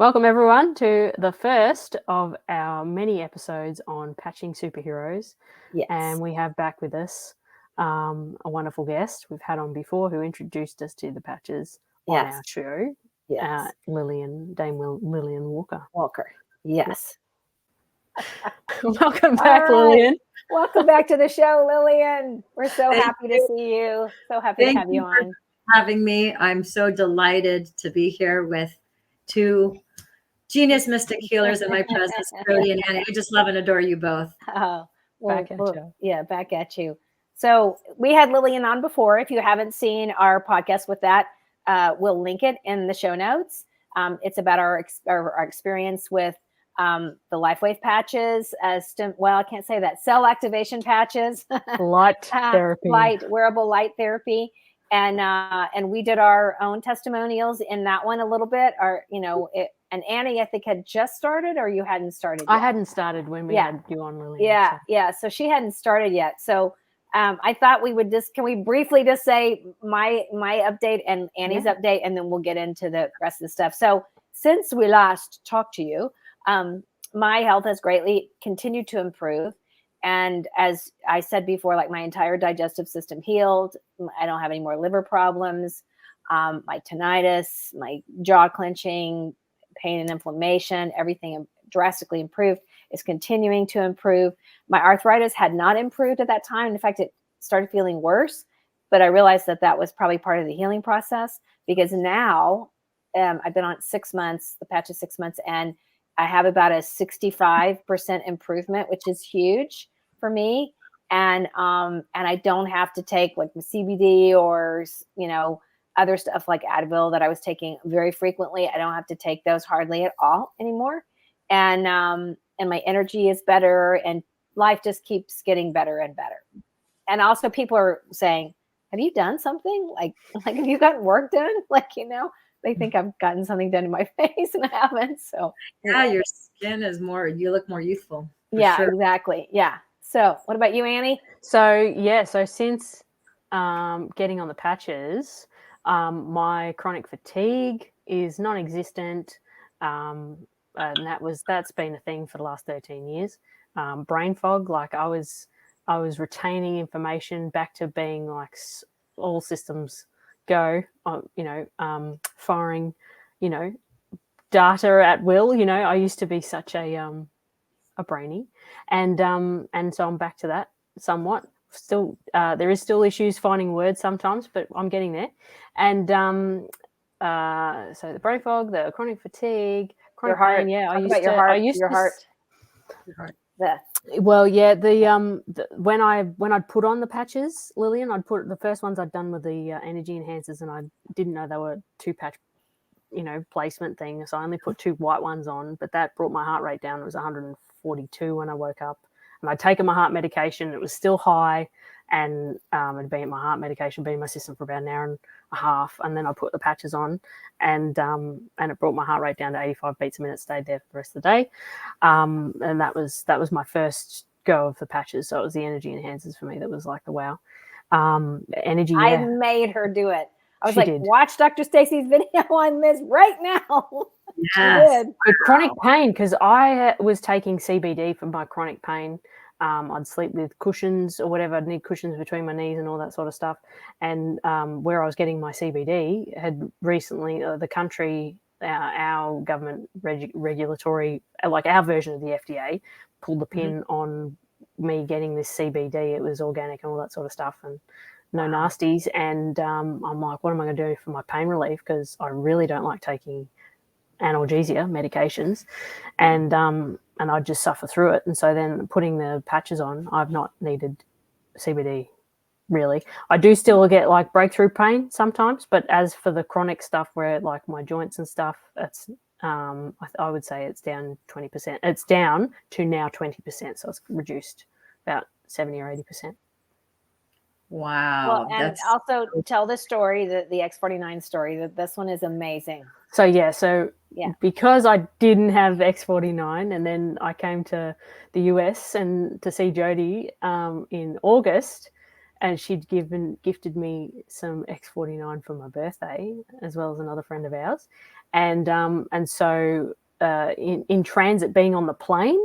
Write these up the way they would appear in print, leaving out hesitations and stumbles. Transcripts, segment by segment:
Welcome everyone to the first of our many episodes on patching superheroes. Yes. And we have back with us a wonderful guest we've had on before who introduced us to the patches on our show. Yes. Lillian Walker. Yes. Welcome back, Lillian. Welcome back to the show, Lillian. We're so happy to see you. So happy to have you on. Having me. I'm so delighted to be here with two genius mystic healers in my presence, Jodi and Annie. I just love and adore you both. Back at you. So we had Lillian on before. If you haven't seen our podcast with that, we'll link it in the show notes. It's about our experience with the LifeWave patches. I can't say that. Cell activation patches. Light therapy. Wearable light therapy. And we did our own testimonials in that one a little bit. And Annie, I think, had just started, or you hadn't started yet? I hadn't started when we had you on, Lillian. So she hadn't started yet. So I thought we would can we briefly just say my update and Annie's update, and then we'll get into the rest of the stuff. So since we last talked to you, my health has greatly continued to improve. And as I said before, like, my entire digestive system healed. I don't have any more liver problems. My tinnitus, my jaw clenching, pain and inflammation, everything drastically improved. It's continuing to improve. My arthritis had not improved at that time. In fact, it started feeling worse, but I realized that was probably part of the healing process, because now I've been on 6 months, the patch is 6 months, and I have about a 65% improvement, which is huge for me. And I don't have to take like my CBD or, other stuff like Advil that I was taking very frequently. I don't have to take those hardly at all anymore. And my energy is better, and life just keeps getting better and better. And also people are saying, have you done something? Like have you gotten work done? They think I've gotten something done in my face, and I haven't. So your skin is you look more youthful. Sure. Exactly. Yeah. So what about you, Annie? So since getting on the patches, my chronic fatigue is non-existent. And that's been a thing for the last 13 years. Brain fog, like I was retaining information back to being like all systems go, firing, data at will. I used to be such a brainy, and so I'm back to that somewhat. Still, there is still issues finding words sometimes, but I'm getting there. And so the brain fog, the chronic fatigue, chronic pain. Yeah, your heart. Yeah. Well, yeah. When I'd put on the patches, Lillian, the first ones I'd done with the energy enhancers, and I didn't know they were 2-patch, placement thing. So I only put 2 white ones on, but that brought my heart rate down. It was 142 when I woke up, and I'd taken my heart medication. It was still high, and it'd been my heart medication been in my system for about an hour and a half, and then I put the patches on, and it brought my heart rate down to 85 beats a minute. Stayed there for the rest of the day, and that was my first go of the patches. So it was the energy enhancers for me that was like the wow. Energy. Yeah. I made her do it. I was watch Dr. Stacy's video on this right now. Yes. With chronic pain, because I was taking CBD for my chronic pain. I'd sleep with cushions or whatever. I'd need cushions between my knees and all that sort of stuff. And where I was getting my CBD had recently, the country, our government regulatory, like our version of the FDA, pulled the pin on me getting this CBD. It was organic and all that sort of stuff, and no nasties. And I'm like, what am I going to do for my pain relief? Because I really don't like taking analgesia medications, and I just suffer through it. And so then putting the patches on, I've not needed CBD really. I do still get like breakthrough pain sometimes, but as for the chronic stuff where like my joints and stuff, it's I would say it's down 20%. It's down to now 20%, so it's reduced about 70 or 80%. Wow. Well, and also tell the story, the X49 story, that this one is amazing. So because I didn't have X49, and then I came to the US and to see Jodi in August, and she'd gifted me some X49 for my birthday, as well as another friend of ours. And so in transit, being on the plane,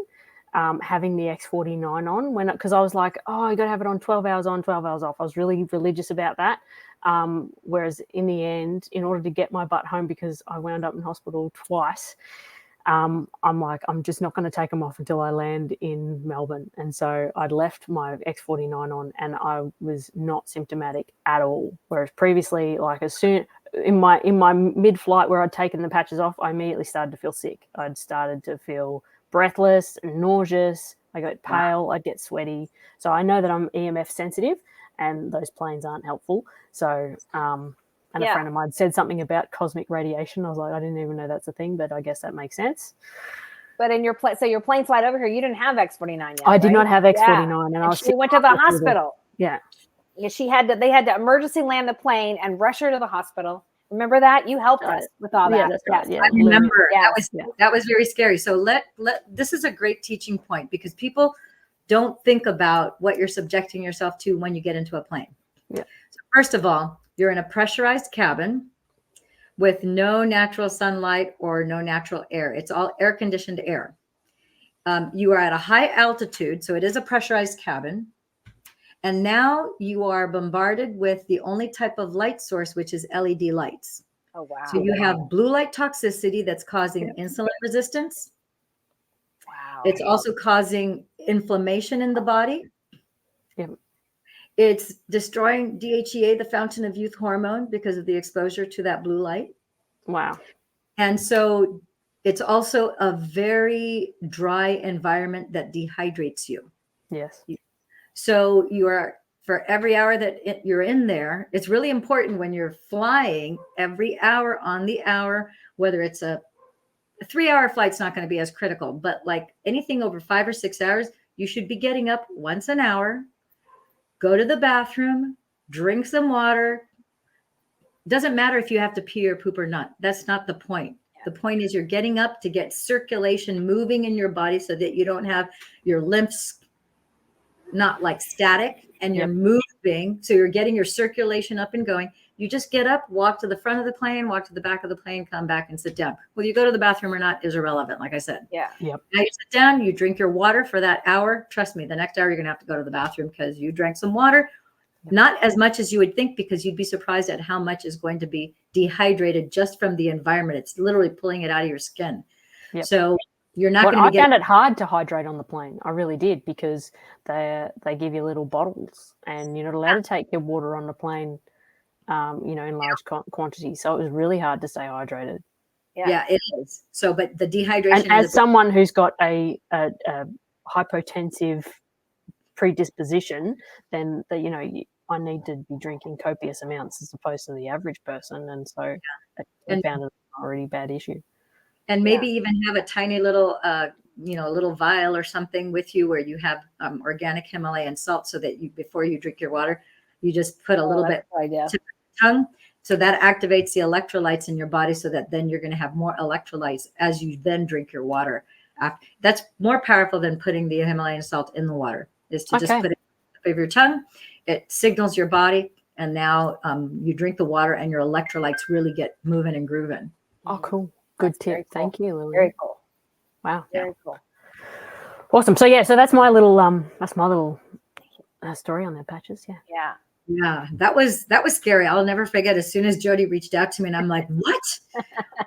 having the X49 on, because I was like, oh, you got to have it on 12 hours on, 12 hours off. I was really religious about that. Whereas in the end, in order to get my butt home, because I wound up in hospital twice, I'm like, I'm just not going to take them off until I land in Melbourne. And so I'd left my X49 on, and I was not symptomatic at all. Whereas previously, like as soon in my mid-flight where I'd taken the patches off, I immediately started to feel sick. I'd started to feel breathless and nauseous. I got pale. I'd get sweaty. So I know that I'm EMF sensitive, and those planes aren't helpful. So and a friend of mine said something about cosmic radiation. I was like, I didn't even know that's a thing, but I guess that makes sense. But in your plane flight over here, you didn't have X49 yet. I did not have X49, and she went to the hospital. Yeah, they had to emergency land the plane and rush her to the hospital. Remember that? You helped us with all that. Yeah, that's right. Yeah, I remember. That was very scary. So this is a great teaching point, because people don't think about what you're subjecting yourself to when you get into a plane. Yeah. So first of all, you're in a pressurized cabin with no natural sunlight or no natural air. It's all air conditioned air. You are at a high altitude, so it is a pressurized cabin. And now you are bombarded with the only type of light source, which is LED lights. Oh, wow. So you have blue light toxicity that's causing insulin resistance. Wow. It's also causing inflammation in the body. Yeah. It's destroying DHEA, the fountain of youth hormone, because of the exposure to that blue light. Wow. And so it's also a very dry environment that dehydrates you. Yes. So you are, for every hour that you're in there, it's really important when you're flying, every hour on the hour, whether it's a 3-hour flight's not going to be as critical, but like anything over 5 or 6 hours, you should be getting up once an hour, go to the bathroom, drink some water. Doesn't matter if you have to pee or poop or not. That's not the point. The point is you're getting up to get circulation moving in your body so that you don't have your lymphs not like static, and you're moving. So you're getting your circulation up and going. You just get up, walk to the front of the plane, walk to the back of the plane, come back and sit down. Whether you go to the bathroom or not is irrelevant, like I said. Yeah. Yep. Now you sit down, you drink your water for that hour. Trust me, the next hour you're going to have to go to the bathroom because you drank some water. Not as much as you would think, because you'd be surprised at how much is going to be dehydrated just from the environment. It's literally pulling it out of your skin. Yep. So you're not going to I found it hard to hydrate on the plane. I really did, because they give you little bottles, and you're not allowed to take your water on the plane, in large quantities. So it was really hard to stay hydrated. Yeah, it is. So, but the dehydration. And as someone who's got a hypotensive predisposition, then I need to be drinking copious amounts as opposed to the average person, and so I found it a already bad issue. And maybe even have a tiny little, little vial or something with you where you have organic Himalayan salt, so that before you drink your water, you just put a little bit to your tongue. So that activates the electrolytes in your body, so that then you're going to have more electrolytes as you then drink your water. That's more powerful than putting the Himalayan salt in the water, is to just put it on the tip of your tongue. It signals your body, and now you drink the water and your electrolytes really get moving and grooving. Oh, cool. Good tip. Cool. Thank you, Lillian. Very cool. Wow. Very cool. Awesome. So so that's my little story on their patches. Yeah. Yeah. Yeah, that was scary. I'll never forget. As soon as Jodi reached out to me, and I'm like, "What?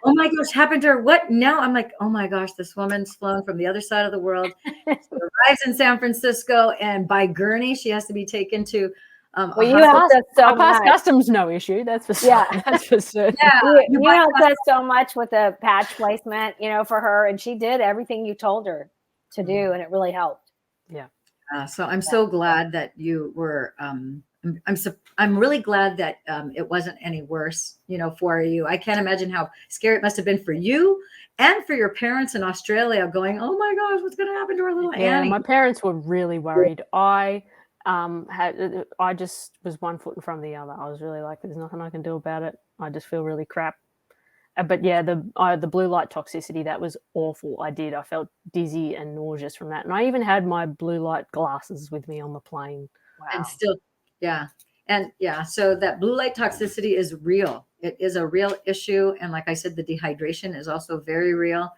Oh my gosh, happened to her? What now?" I'm like, "Oh my gosh, this woman's flown from the other side of the world. She arrives in San Francisco, and by gurney, she has to be taken to." Well, you helped us so much. Customs, no issue. That's for certain. Yeah, that's for certain. Yeah, you helped us so much with the patch placement, for her, and she did everything you told her to do, and it really helped. Yeah. So I'm so glad that you were. I'm really glad that it wasn't any worse, for you. I can't imagine how scary it must have been for you and for your parents in Australia, going, "Oh my gosh, what's going to happen to our little Annie?" My parents were really worried. I just was one foot in front of the other. I was really like, "There's nothing I can do about it. I just feel really crap." But yeah, the blue light toxicity, that was awful. I felt dizzy and nauseous from that, and I even had my blue light glasses with me on the plane. Wow. And still Yeah. And yeah, so that blue light toxicity is real. It is a real issue. And like I said, the dehydration is also very real.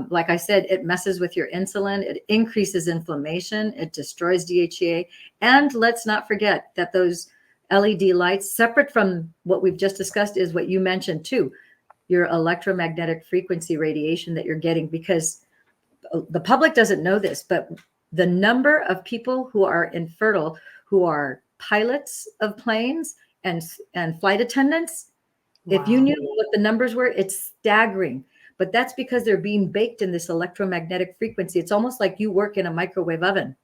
Like I said, it messes with your insulin. It increases inflammation. It destroys DHEA. And let's not forget that those LED lights, separate from what we've just discussed, is what you mentioned too, your electromagnetic frequency radiation that you're getting, because the public doesn't know this, but the number of people who are infertile, who are pilots of planes and flight attendants, if you Wow. knew what the numbers were, it's staggering. But that's because they're being baked in this electromagnetic frequency. It's almost like you work in a microwave oven.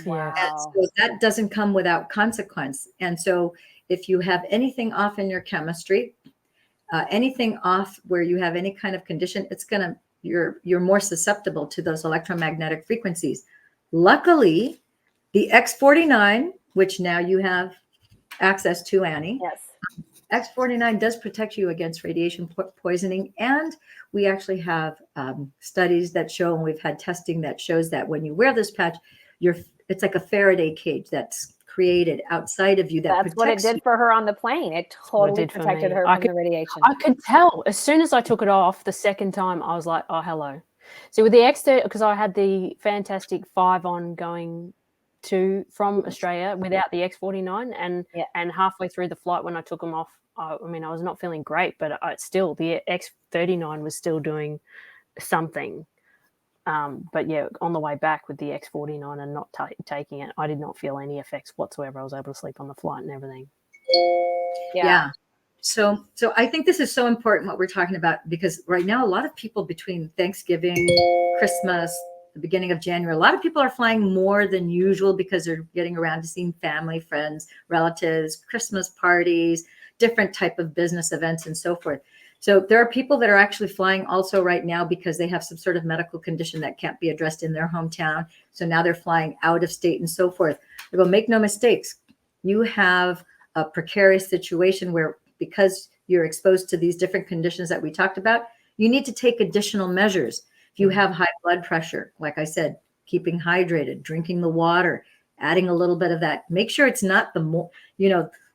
Yes. And so that doesn't come without consequence. And so if you have anything off in your chemistry, anything off where you have any kind of condition, it's gonna you're more susceptible to those electromagnetic frequencies. Luckily, the X49, which now you have access to, Annie, Yes. X49 does protect you against radiation poisoning. And we actually have studies that show, and we've had testing that shows that when you wear this patch, it's like a Faraday cage that's created outside of you that That's what it protects did you. for her on the plane. It what it totally did for protected me. her from the radiation. I could tell as soon as I took it off the second time, I was like, oh, hello. So with the X30, because I had the fantastic 5-on going from Australia without the X49, and halfway through the flight when I took them off, I mean, I was not feeling great, but still the X39 was still doing something. But yeah, on the way back with the X49 and not taking it, I did not feel any effects whatsoever. I was able to sleep on the flight and everything. Yeah. So I think this is so important what we're talking about, because right now a lot of people between Thanksgiving, Christmas, the beginning of January, a lot of people are flying more than usual because they're getting around to seeing family, friends, relatives, Christmas parties, different type of business events and so forth. So there are people that are actually flying also right now because they have some sort of medical condition that can't be addressed in their hometown. So now they're flying out of state and so forth. I go, make no mistakes. You have a precarious situation where, because you're exposed to these different conditions that we talked about, you need to take additional measures. If you have high blood pressure, like I said, keeping hydrated, drinking the water, adding a little bit of that. Make sure it's not the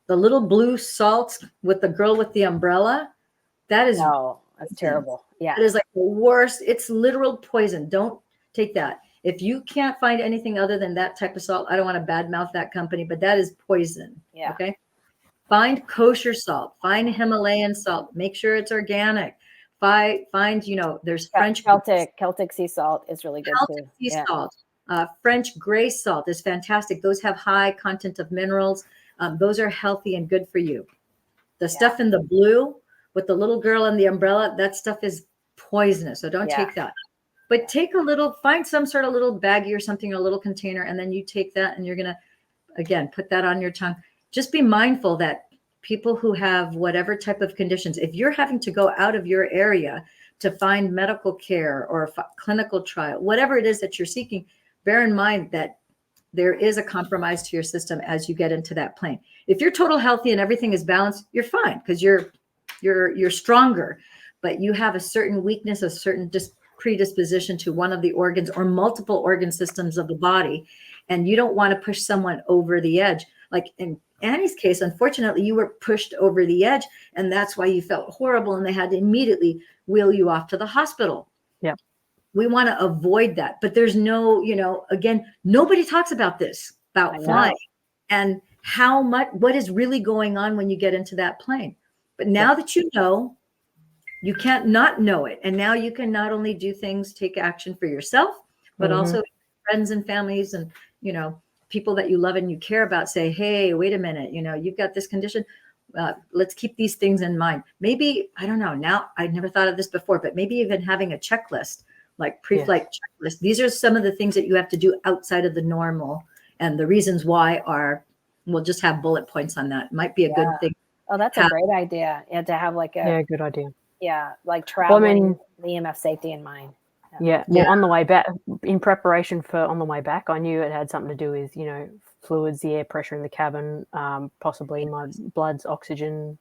little blue salts with the girl with the umbrella. That is that's terrible. Yeah. That is like the worst. It's literal poison. Don't take that. If you can't find anything other than that type of salt, I don't want to badmouth that company, but that is poison. Yeah. Okay. Find kosher salt, find Himalayan salt, make sure it's organic. Find, there's French Celtic sea salt is really good Celtic too. sea salt. French gray salt is fantastic. Those have high content of minerals. Those are healthy and good for you. The stuff in the blue with the little girl and the umbrella, that stuff is poisonous. So don't take that. But find some sort of little baggie or something, a little container, and then you take that and you're going to, again, put that on your tongue. Just be mindful that people who have whatever type of conditions, if you're having to go out of your area to find medical care or a clinical trial, whatever it is that you're seeking, bear in mind that there is a compromise to your system as you get into that plane. If you're total healthy and everything is balanced, you're fine because you're stronger, but you have a certain weakness, a certain predisposition to one of the organs or multiple organ systems of the body, and you don't want to push someone over the edge. Like in Annie's case, unfortunately, you were pushed over the edge, and that's why you felt horrible, and they had to immediately wheel you off to the hospital. Yeah. We want to avoid that, but there's no, again, nobody talks about this, about flying and what is really going on when you get into that plane. But now that you know, you can't not know it. And now you can not only do things, take action for yourself, but also friends and families and, people that you love and you care about say, hey, wait a minute, you've got this condition. Let's keep these things in mind. Maybe, I don't know, now I never thought of this before, but maybe even having a checklist, like pre-flight checklist. These are some of the things that you have to do outside of the normal. And the reasons why we'll just have bullet points on that. It might be a good thing. Oh, that's a great idea. Yeah, to have like good idea. Yeah, like traveling, the EMF safety in mind. Well, on the way back, in preparation for on the way back, I knew it had something to do with, fluids, the air pressure in the cabin, possibly my blood oxygen.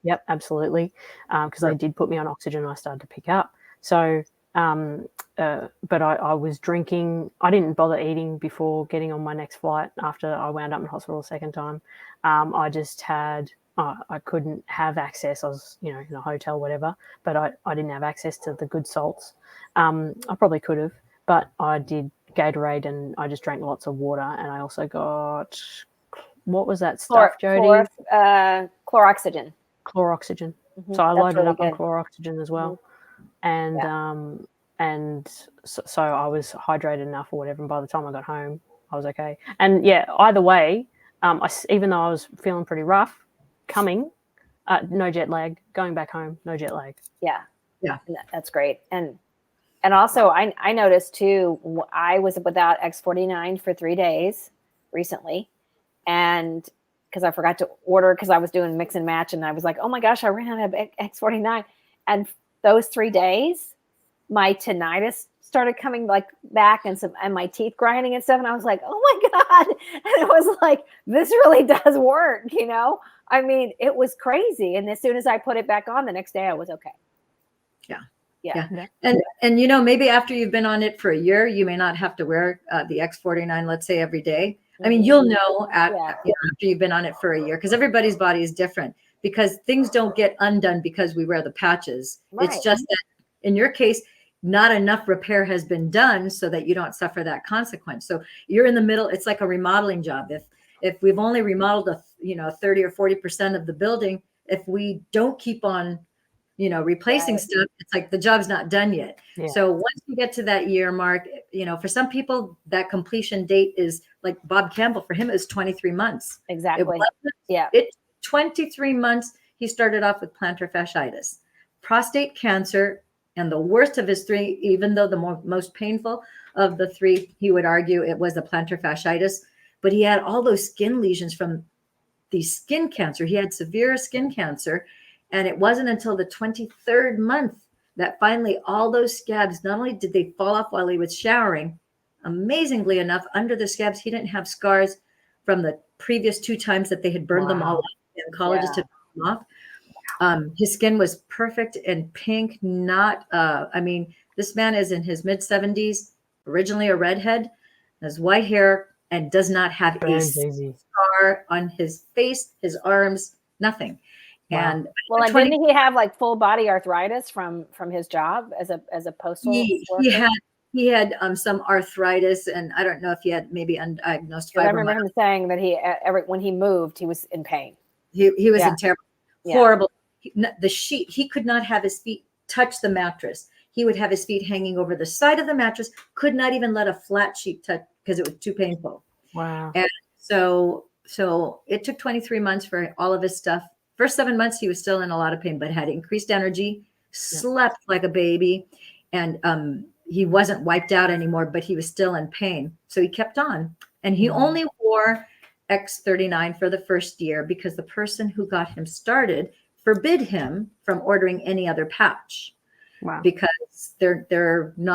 Yep, absolutely. Because they did put me on oxygen, I started to pick up. So But I was drinking. I didn't bother eating before getting on my next flight after I wound up in hospital the second time. I just had, I couldn't have access. I was, in a hotel, whatever, but I didn't have access to the good salts. I probably could have, but I did Gatorade and I just drank lots of water. And I also got, what was that stuff, Jodi? Chloroxygen. Chloroxygen. Mm-hmm. So I loaded really up on chloroxygen as well. Mm-hmm. And so I was hydrated enough or whatever. And by the time I got home, I was okay. And yeah, either way, even though I was feeling pretty rough, no jet lag. Going back home, no jet lag. Yeah. That's great. And also, I noticed too. I was without X49 for 3 days recently, and because I forgot to order because I was doing mix and match, and I was like, oh my gosh, I ran out of X49. And those 3 days, my tinnitus started coming back and my teeth grinding and stuff. And I was like, oh my God. And it was like, this really does work. I mean, it was crazy. And as soon as I put it back on the next day, I was okay. Yeah. And maybe after you've been on it for a year, you may not have to wear the X49, let's say every day. I mean, you'll know after you've been on it for a year, because everybody's body is different, because things don't get undone because we wear the patches. Right. It's just that in your case, not enough repair has been done so that you don't suffer that consequence. So you're in the middle. It's like a remodeling job. If we've only remodeled 30 or 40% of the building, if we don't keep on replacing stuff, it's like the job's not done yet. Yeah. So once you get to that year mark, for some people that completion date is like Bob Campbell. For him, it was 23 months. Exactly. It's 23 months. He started off with plantar fasciitis, prostate cancer, and the worst of his three, even though the most painful of the three, he would argue it was the plantar fasciitis. But he had all those skin lesions from the skin cancer. He had severe skin cancer. And it wasn't until the 23rd month that finally all those scabs, not only did they fall off while he was showering, amazingly enough, under the scabs, he didn't have scars from the previous 2 times that they had burned them all off. The oncologist had burned them off. His skin was perfect and pink. This man is in his mid-70s, originally a redhead, has white hair, and does not have a scar on his face, his arms, nothing. And didn't he have full body arthritis from his job as a postal worker? He had some arthritis, and I don't know if he had maybe undiagnosed fibromyalgia. I remember him saying that when he moved, he was in pain. He was in terrible, horrible. The sheet, he could not have his feet touch the mattress. He would have his feet hanging over the side of the mattress. Could not even let a flat sheet touch because it was too painful. Wow. And so it took 23 months for all of his stuff. First 7 months, he was still in a lot of pain, but had increased energy, slept like a baby, and he wasn't wiped out anymore, but he was still in pain. So he kept on. And he only wore X39 for the first year because the person who got him started forbid him from ordering any other patch. Wow. Because they didn't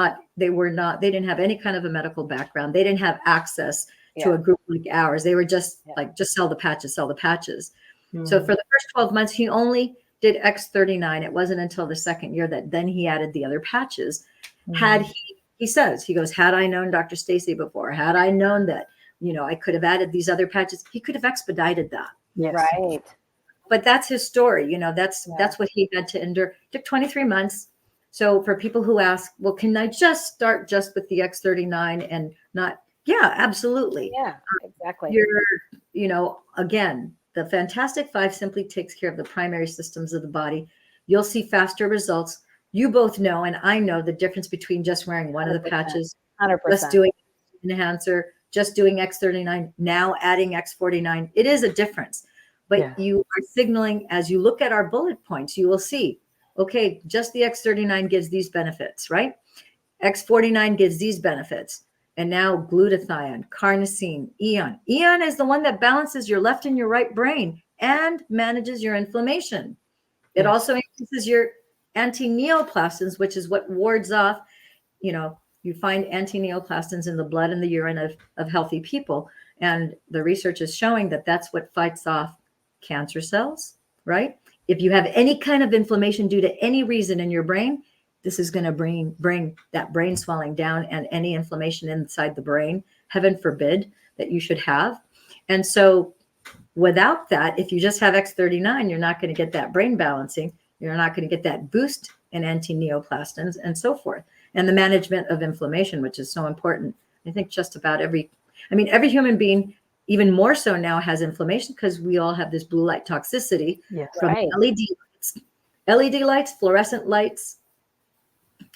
have any kind of a medical background. They didn't have access to a group like ours. They were just just sell the patches. So for the first 12 months, he only did X39. It wasn't until the second year that then he added the other patches. Had he goes, had I known Dr. Stacy before, had I known that, I could have added these other patches, he could have expedited that. Yes. Right. But that's his story. That's what he had to endure. It took 23 months. So for people who ask, well, can I just start just with the X39 and not? Yeah, absolutely. Yeah, exactly. Again, the Fantastic Five simply takes care of the primary systems of the body. You'll see faster results. You both know, and I know the difference between just wearing one of the patches, 100%. just doing enhancer, just doing X39, now adding X49. It is a difference, but you are signaling as you look at our bullet points, you will see, okay, just the X39 gives these benefits, right? X49 gives these benefits. And now glutathione, carnosine, eon. Eon is the one that balances your left and your right brain and manages your inflammation. It also increases your anti-neoplastins, which is what wards off, you find anti-neoplastins in the blood and the urine of healthy people. And the research is showing that that's what fights off cancer cells, right? If you have any kind of inflammation due to any reason in your brain, this is going to bring that brain swelling down and any inflammation inside the brain, heaven forbid, that you should have. And so without that, if you just have X39, you're not going to get that brain balancing. You're not going to get that boost in anti-neoplastins and so forth. And the management of inflammation, which is so important. I think just about every human being, even more so now, has inflammation because we all have this blue light toxicity from LED lights, fluorescent lights,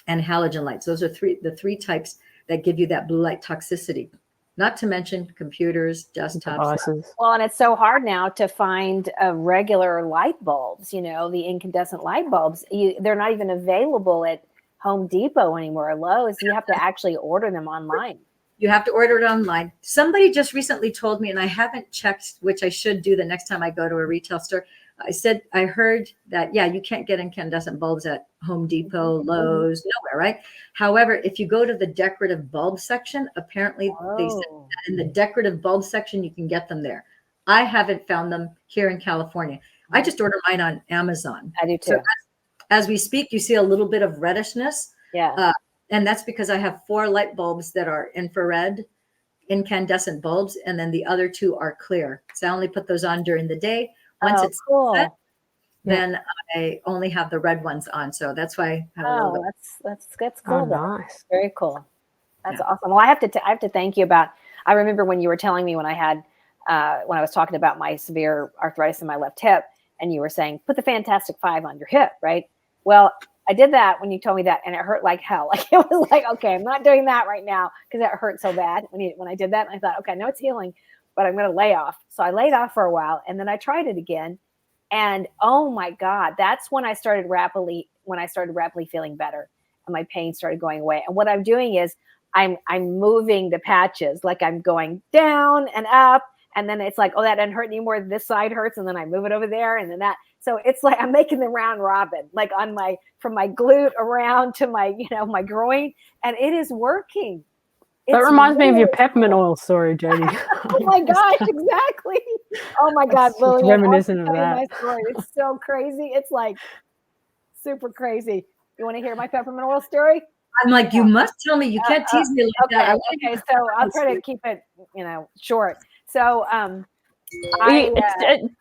and halogen lights. Those are the three types that give you that blue light toxicity. Not to mention computers, desktops. Devices. Well, and it's so hard now to find regular light bulbs, the incandescent light bulbs. They're not even available at Home Depot anymore, or Lowe's. You have to actually order them online. You have to order it online. Somebody just recently told me, and I haven't checked, which I should do the next time I go to a retail store. I heard that, you can't get incandescent bulbs at Home Depot, Lowe's, nowhere, right? However, if you go to the decorative bulb section, apparently they said that in the decorative bulb section, you can get them there. I haven't found them here in California. I just order mine on Amazon. I do too. So as we speak, you see a little bit of reddishness. Yeah. And that's because I have 4 light bulbs that are infrared incandescent bulbs, and then the other 2 are clear. So I only put those on during the day. Once it's cool. set, then I only have the red ones on. So that's why I have a little bit. That's cool. Oh, nice. Very cool. That's awesome. Well, I have to thank you about. I remember when you were telling me when I was talking about my severe arthritis in my left hip, and you were saying put the Fantastic 5 on your hip, right? Well, I did that when you told me that, and it hurt like hell. Like it was like, okay, I'm not doing that right now because it hurt so bad when I did that. And I thought, okay, I know it's healing, but I'm going to lay off. So I laid off for a while, and then I tried it again, and oh my God, that's when I started rapidly feeling better, and my pain started going away. And what I'm doing is I'm moving the patches, like I'm going down and up, and then it's like, oh, that doesn't hurt anymore. This side hurts, and then I move it over there, and then that. So it's like I'm making the round robin, like from my glute around to my my groin, and it is working. That reminds me of your peppermint oil story, Jodi. Oh my gosh, exactly. Oh my God, Lillian. Reminiscent of that. My story. It's so crazy. It's like super crazy. You want to hear my peppermint oil story? I'm like, you must tell me. You can't tease me like that. Okay, so I'll try to keep it, short. So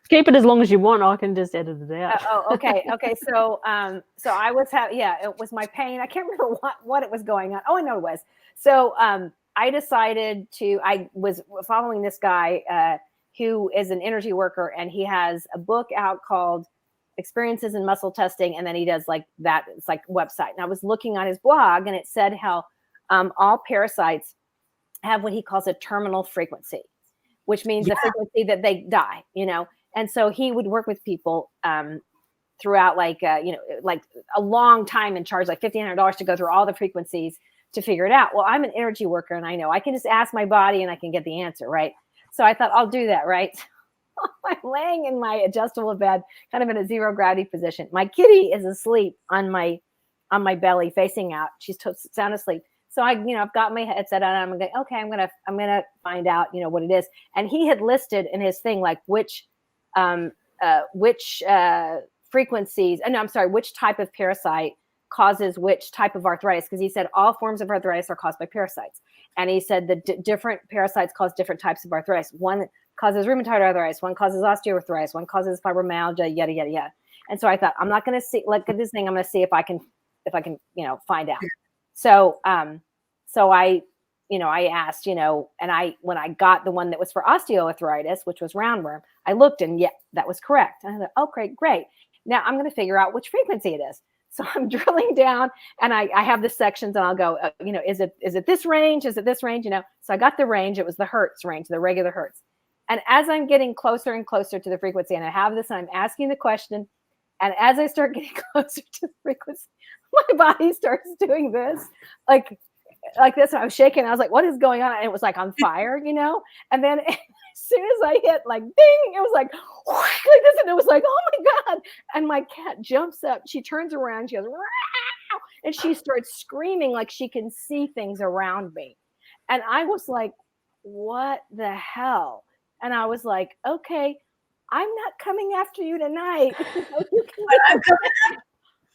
keep it as long as you want. I can just edit it out. Okay. So I was it was my pain. I can't remember what it was going on. Oh, I know it was. So I decided I was following this guy who is an energy worker, and he has a book out called Experiences in Muscle Testing, and then he does like that. It's like website. And I was looking on his blog, and it said how all parasites have what he calls a terminal frequency, which means the frequency that they die, And so he would work with people throughout like a long time and charge like $1,500 to go through all the frequencies to figure it out. Well, I'm an energy worker, and I know I can just ask my body and I can get the answer, right? So I thought I'll do that, right? I'm laying in my adjustable bed, kind of in a zero gravity position. My kitty is asleep on my belly, facing out. She's sound asleep. So I've got my headset on, and I'm going, okay, I'm gonna find out, what it is. And he had listed in his thing like which frequencies. No, I'm sorry, which type of parasite causes which type of arthritis, because he said all forms of arthritis are caused by parasites. And he said that different parasites cause different types of arthritis. One causes rheumatoid arthritis, one causes osteoarthritis, one causes fibromyalgia, yada, yada, yada. And so I thought, I'm not going to see, like this thing, I'm going to see if I can, find out. So I asked, and when I got the one that was for osteoarthritis, which was roundworm, I looked, and that was correct. And I thought, oh, great. Now I'm going to figure out which frequency it is. So I'm drilling down, and I have the sections, and I'll go, is it this range? Is it this range? So I got the range. It was the hertz range, the regular hertz. And as I'm getting closer and closer to the frequency, and I have this, and I'm asking the question, and as I start getting closer to the frequency, my body starts doing this, like this. And I was shaking. I was like, what is going on? And it was like on fire, And then as soon as I hit like ding, it was like this, and it was like, oh my God. And my cat jumps up. She turns around. She goes, Row! And she starts screaming like she can see things around me. And I was like, what the hell? And I was like, okay, I'm not coming after you tonight.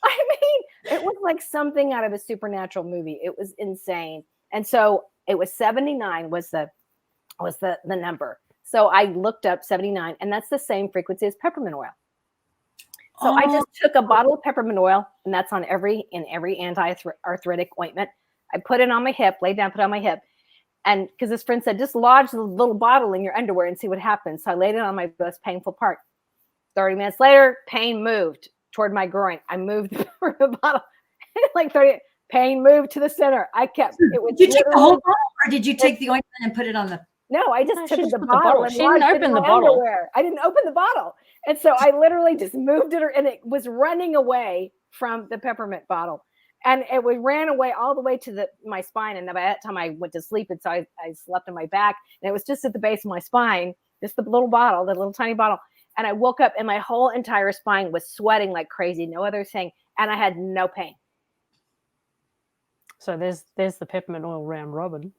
I mean, it was like something out of a supernatural movie. It was insane. And so it was 79 was the number. So I looked up 79, and that's the same frequency as peppermint oil. So I just took a bottle of peppermint oil, and that's on every anti-arthritic ointment. I put it on my hip, laid down, put it on my hip. And because this friend said, just lodge the little bottle in your underwear and see what happens. So I laid it on my most painful part. 30 minutes later, pain moved toward my groin. I moved the bottle. Like 30, pain moved to the center. I kept it. Was did you take the whole bottle, or did you take the ointment and put it on the? No, I just took the bottle. And she didn't open the bottle. Underwear. I didn't open the bottle. And so I literally just moved it, and it was running away from the peppermint bottle. And it ran away all the way to my spine. And by that time I went to sleep. And so I slept on my back, and it was just at the base of my spine, just the little bottle, the little tiny bottle. And I woke up, and my whole entire spine was sweating like crazy. No other thing. And I had no pain. So there's the peppermint oil round robin.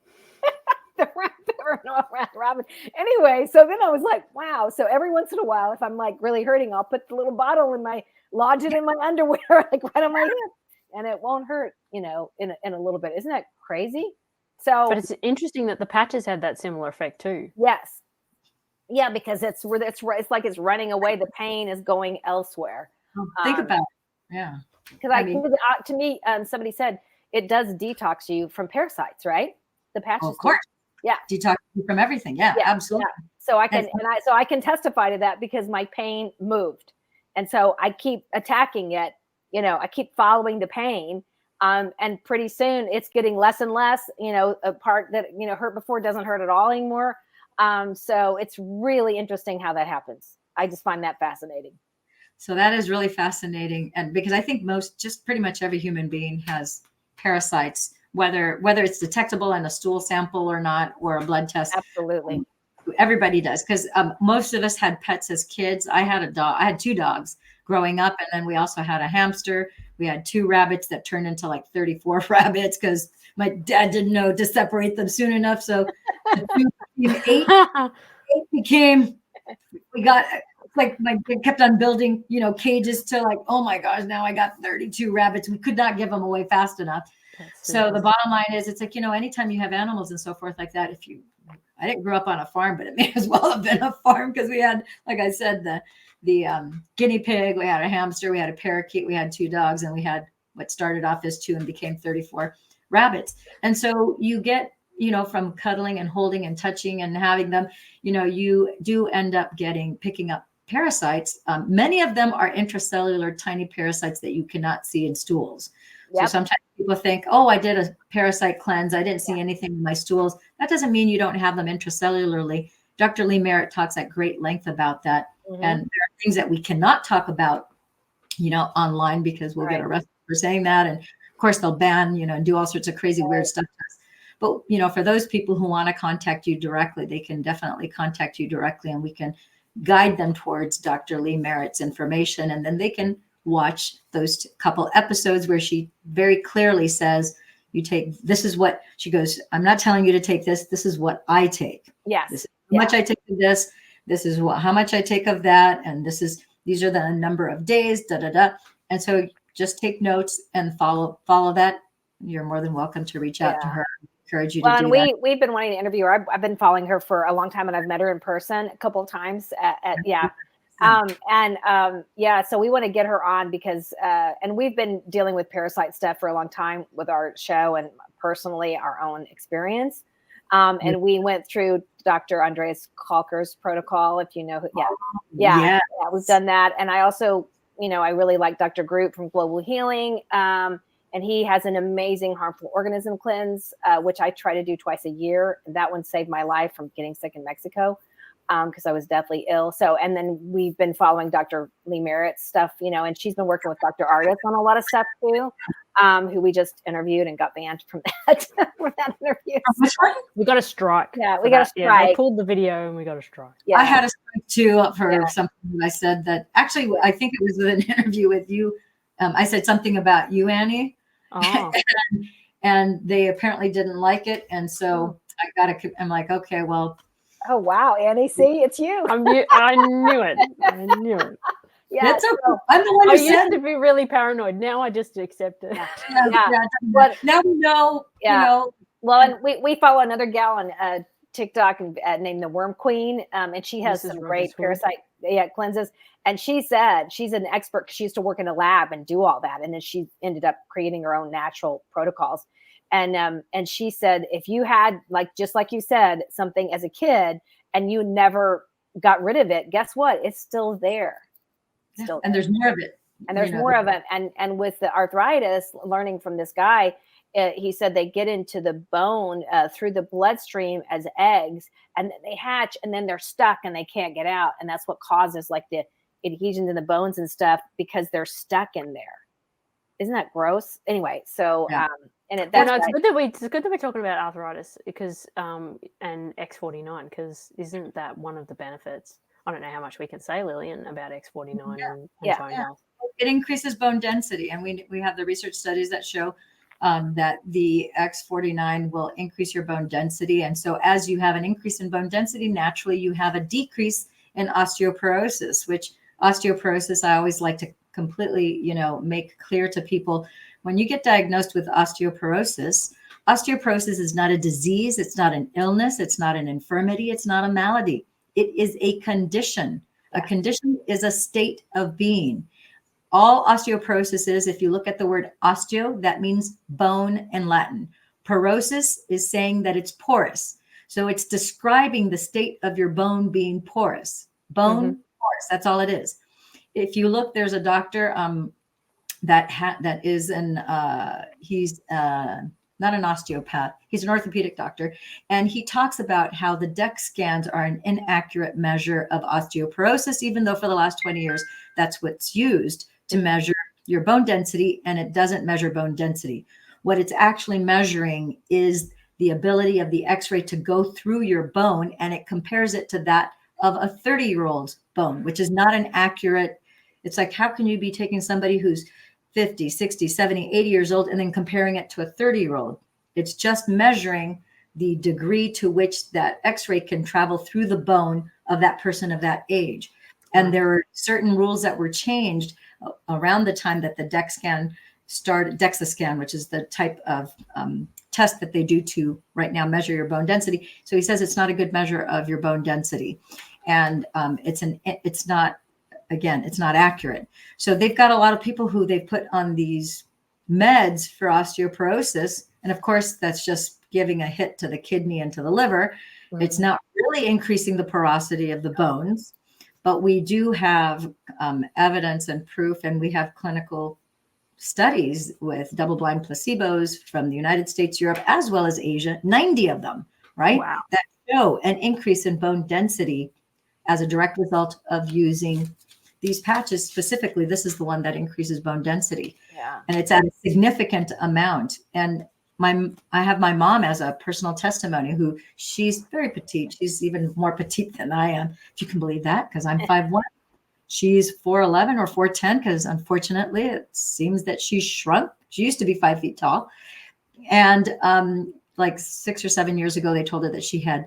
The peppermint oil round robin. Anyway, so then I was like, wow. So every once in a while, if I'm like really hurting, I'll put the little bottle lodge it in my underwear, like right on my hip. And it won't hurt, in a little bit. Isn't that crazy? So, but it's interesting that the patches had that similar effect too. Yes, yeah, because it's like it's running away. The pain is going elsewhere. Think about it. Yeah, because to me, somebody said it does detox you from parasites, right? The patches, of course, yeah, detox you from everything. Yeah, absolutely. Yeah. So I can testify to that because my pain moved, and so I keep attacking it. I keep following the pain. And pretty soon it's getting less and less, a part that, hurt before doesn't hurt at all anymore. So it's really interesting how that happens. I just find that fascinating. So that is really fascinating. And because I think just pretty much every human being has parasites, whether it's detectable in a stool sample or not, or a blood test. Absolutely. Everybody does. Because most of us had pets as kids. I had 2 dogs growing up. And then we also had a hamster. We had 2 rabbits that turned into like 34 rabbits because my dad didn't know to separate them soon enough. So the 2 became 8 we got like my kid kept on building, cages to like, oh my gosh, now I got 32 rabbits. We could not give them away fast enough. So the bottom line is it's like, anytime you have animals and so forth like that, I didn't grow up on a farm, but it may as well have been a farm because we had, like I said, the guinea pig, we had a hamster, we had a parakeet, we had 2 dogs, and we had what started off as 2 and became 34 rabbits. And so you get, from cuddling and holding and touching and having them, you do end up picking up parasites. Many of them are intracellular tiny parasites that you cannot see in stools. Yep. So sometimes people think, oh, I did a parasite cleanse. I didn't see anything in my stools. That doesn't mean you don't have them intracellularly. Dr. Lee Merritt talks at great length about that. Mm-hmm. And there are things that we cannot talk about, online because we'll get arrested for saying that. And of course they'll ban, and do all sorts of crazy, weird stuff to us. But, for those people who want to contact you directly, they can definitely contact you directly, and we can guide them towards Dr. Lee Merritt's information. And then they can watch those couple episodes where she very clearly says, this is what she goes, I'm not telling you to take this. This is what I take. Yes. This is how much I take of this. This is how much I take of that. And these are the number of days, And so just take notes and follow that. You're more than welcome to reach out to her. I encourage you to do that. We've been wanting to interview her. I've been following her for a long time, and I've met her in person a couple of times so we want to get her on because, and we've been dealing with parasite stuff for a long time with our show and personally our own experience. And we went through Dr. Andreas Kalker's protocol, if you know, we've done that. And I also, I really like Dr. Groot from Global Healing. And he has an amazing harmful organism cleanse, which I try to do twice a year. That one saved my life from getting sick in Mexico. Because I was deathly ill. So, and then we've been following Dr. Lee Merritt's stuff, and she's been working with Dr. Artis on a lot of stuff too, who we just interviewed and got banned from that, interview. We got a strike. Yeah, we got a strike. Yeah, they pulled the video and we got a strike. Yeah. I had a strike too for something that I said that actually, I think it was an interview with you. I said something about you, Annie, and they apparently didn't like it. And so I'm like, okay, well, oh, wow, Annie, see, it's you. I knew it. Yeah. It's okay. So, I'm the one I who said used to be really paranoid. Now I just accept it. yeah. yeah. But Now we know, yeah. you know. Well, and we follow another gal on TikTok named the Worm Queen, and she has Mrs. some Rogers great Hood. parasite cleanses. And she said she's an expert because she used to work in a lab and do all that, and then she ended up creating her own natural protocols. And she said if you had just like you said something as a kid and you never got rid of it, guess what? It's still there. Yeah. Still And there. there's more of it. And there's more of it. And with the arthritis, learning from this guy, he said they get into the bone through the bloodstream as eggs, and then they hatch, and then they're stuck and they can't get out. And that's what causes like the adhesions in the bones and stuff because they're stuck in there. Isn't that gross? Anyway, so Yeah. that's it's good that we're talking about arthritis because and X49 because isn't that one of the benefits? I don't know how much we can say, Lillian, about X49 and bone health. It increases bone density, and we have the research studies that show that the X49 will increase your bone density. And so as you have an increase in bone density, naturally you have a decrease in osteoporosis, which osteoporosis, I always like to completely, make clear to people. When you get diagnosed with osteoporosis, osteoporosis is not a disease. It's not an illness. It's not an infirmity. It's not a malady. It is a condition. A condition is a state of being. All osteoporosis is, if you look at the word osteo, that means bone in Latin. Porosis is saying that it's porous. So it's describing the state of your bone being porous. Bone, porous, that's all it is. If you look, there's a doctor that is he's not an osteopath. He's an orthopedic doctor. And he talks about how the DEX scans are an inaccurate measure of osteoporosis, even though for the last 20 years, that's what's used to measure your bone density, and it doesn't measure bone density. What it's actually measuring is the ability of the X-ray to go through your bone, and it compares it to that of a 30-year-old bone, which is not an accurate. It's like, how can you be taking somebody who's 50, 60, 70, 80 years old and then comparing it to a 30-year-old? It's just measuring the degree to which that X-ray can travel through the bone of that person of that age. And there are certain rules that were changed around the time that the DEXA scan, which is the type of test that they do to right now measure your bone density. So he says it's not a good measure of your bone density, and it's not accurate. So they've got a lot of people who they put on these meds for osteoporosis, and of course that's just giving a hit to the kidney and to the liver. It's not really increasing the porosity of the bones. But we do have evidence and proof, and we have clinical studies with double-blind placebos from the United States, Europe, as well as Asia, 90 of them, right? Wow. That show an increase in bone density as a direct result of using these patches. Specifically, this is the one that increases bone density. Yeah. And it's at a significant amount. And I have my mom as a personal testimony, who she's very petite. She's even more petite than I am, if you can believe that, because I'm 5'1". She's 4'11" or 4'10", because unfortunately it seems that she's shrunk. She used to be 5 feet tall. And like 6 or 7 years ago, they told her that she had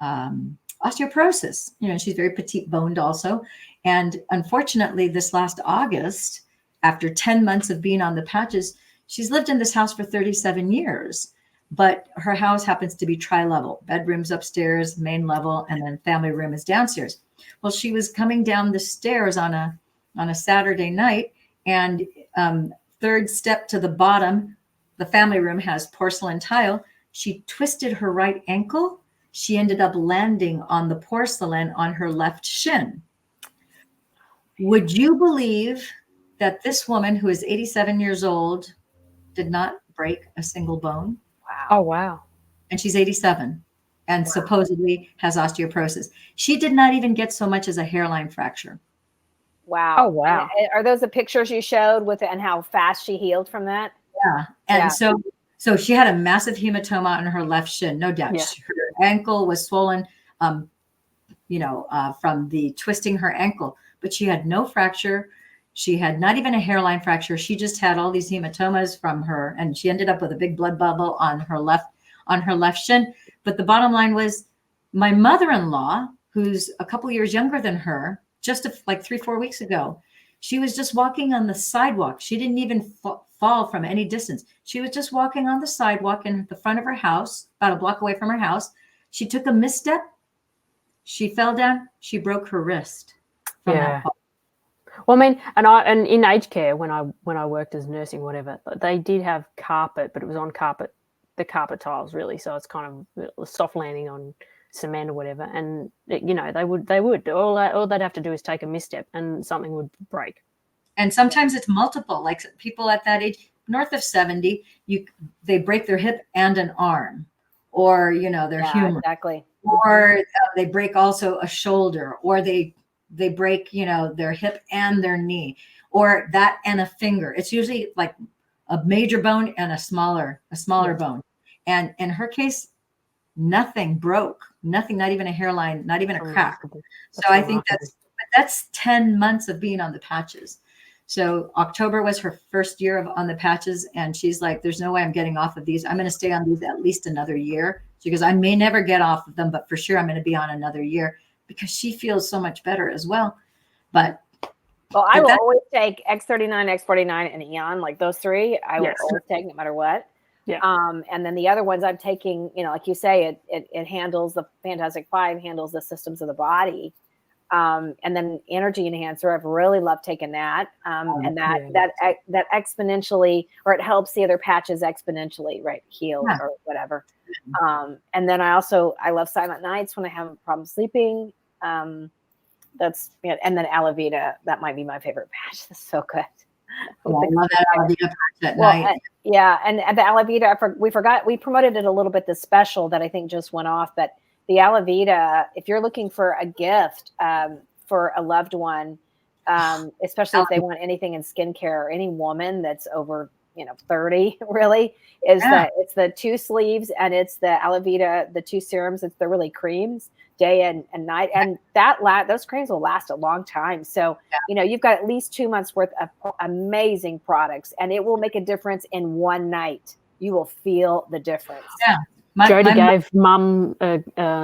osteoporosis. She's very petite boned also. And unfortunately, this last August, after 10 months of being on the patches, she's lived in this house for 37 years, but her house happens to be tri-level, bedrooms upstairs, main level, and then family room is downstairs. Well, she was coming down the stairs on a Saturday night, and third step to the bottom, the family room has porcelain tile. She twisted her right ankle. She ended up landing on the porcelain on her left shin. Would you believe that this woman, who is 87 years old, did not break a single bone? Wow. Oh, wow. And she's 87 and supposedly has osteoporosis. She did not even get so much as a hairline fracture. Wow. Oh, wow. And are those the pictures you showed with it and how fast she healed from that? Yeah. And so she had a massive hematoma on her left shin, no doubt. Yeah. Her ankle was swollen, from the twisting her ankle, but she had no fracture. She had not even a hairline fracture. She just had all these hematomas from her, and she ended up with a big blood bubble on her left shin. But the bottom line was, my mother-in-law, who's a couple years younger than her, just like 3-4 weeks ago, She was just walking on the sidewalk. She didn't even fall from any distance. She was just walking on the sidewalk in the front of her house, about a block away from her house. She took a misstep. She fell down. She broke her wrist from that fall. Well, I mean, and in aged care, when I worked as nursing, whatever, they did have carpet, but it was on carpet, the carpet tiles really. So it's kind of soft landing on cement or whatever. And they would all they'd have to do is take a misstep and something would break. And sometimes it's multiple. Like people at that age, north of 70, they break their hip and an arm, or their humerus, exactly, or they break also a shoulder, or they break, their hip and their knee, or that and a finger. It's usually like a major bone and a smaller bone. And in her case, nothing broke, nothing, not even a hairline, not even a crack. So I think that's 10 months of being on the patches. So October was her first year on the patches. And she's like, there's no way I'm getting off of these. I'm going to stay on these at least another year. She goes, I may never get off of them, but for sure I'm going to be on another year, because she feels so much better as well. I will always take X39, X49, and Eon, like those three. I will always take no matter what. Yeah. And then the other ones I'm taking, like you say, it handles the Fantastic Five, handles the systems of the body. And then Energy Enhancer, I've really loved taking that. And that exponentially, or it helps the other patches exponentially, right? Heal or whatever. And then I love Silent Nights when I have a problem sleeping. That's, and then Alavita, that might be my favorite patch. That's so good. I love that Alavita patch at night. And the Alavita, we promoted it a little bit, this special that I think just went off, but the Alavita, if you're looking for a gift for a loved one, especially if they want anything in skincare, or any woman that's over 30 really, it's the 2 sleeves, and it's the Alavita, the 2 serums. It's the really creams, day and night, and those creams will last a long time. So you've got at least 2 months worth of amazing products, and it will make a difference in one night. You will feel the difference. Jodi gave Mum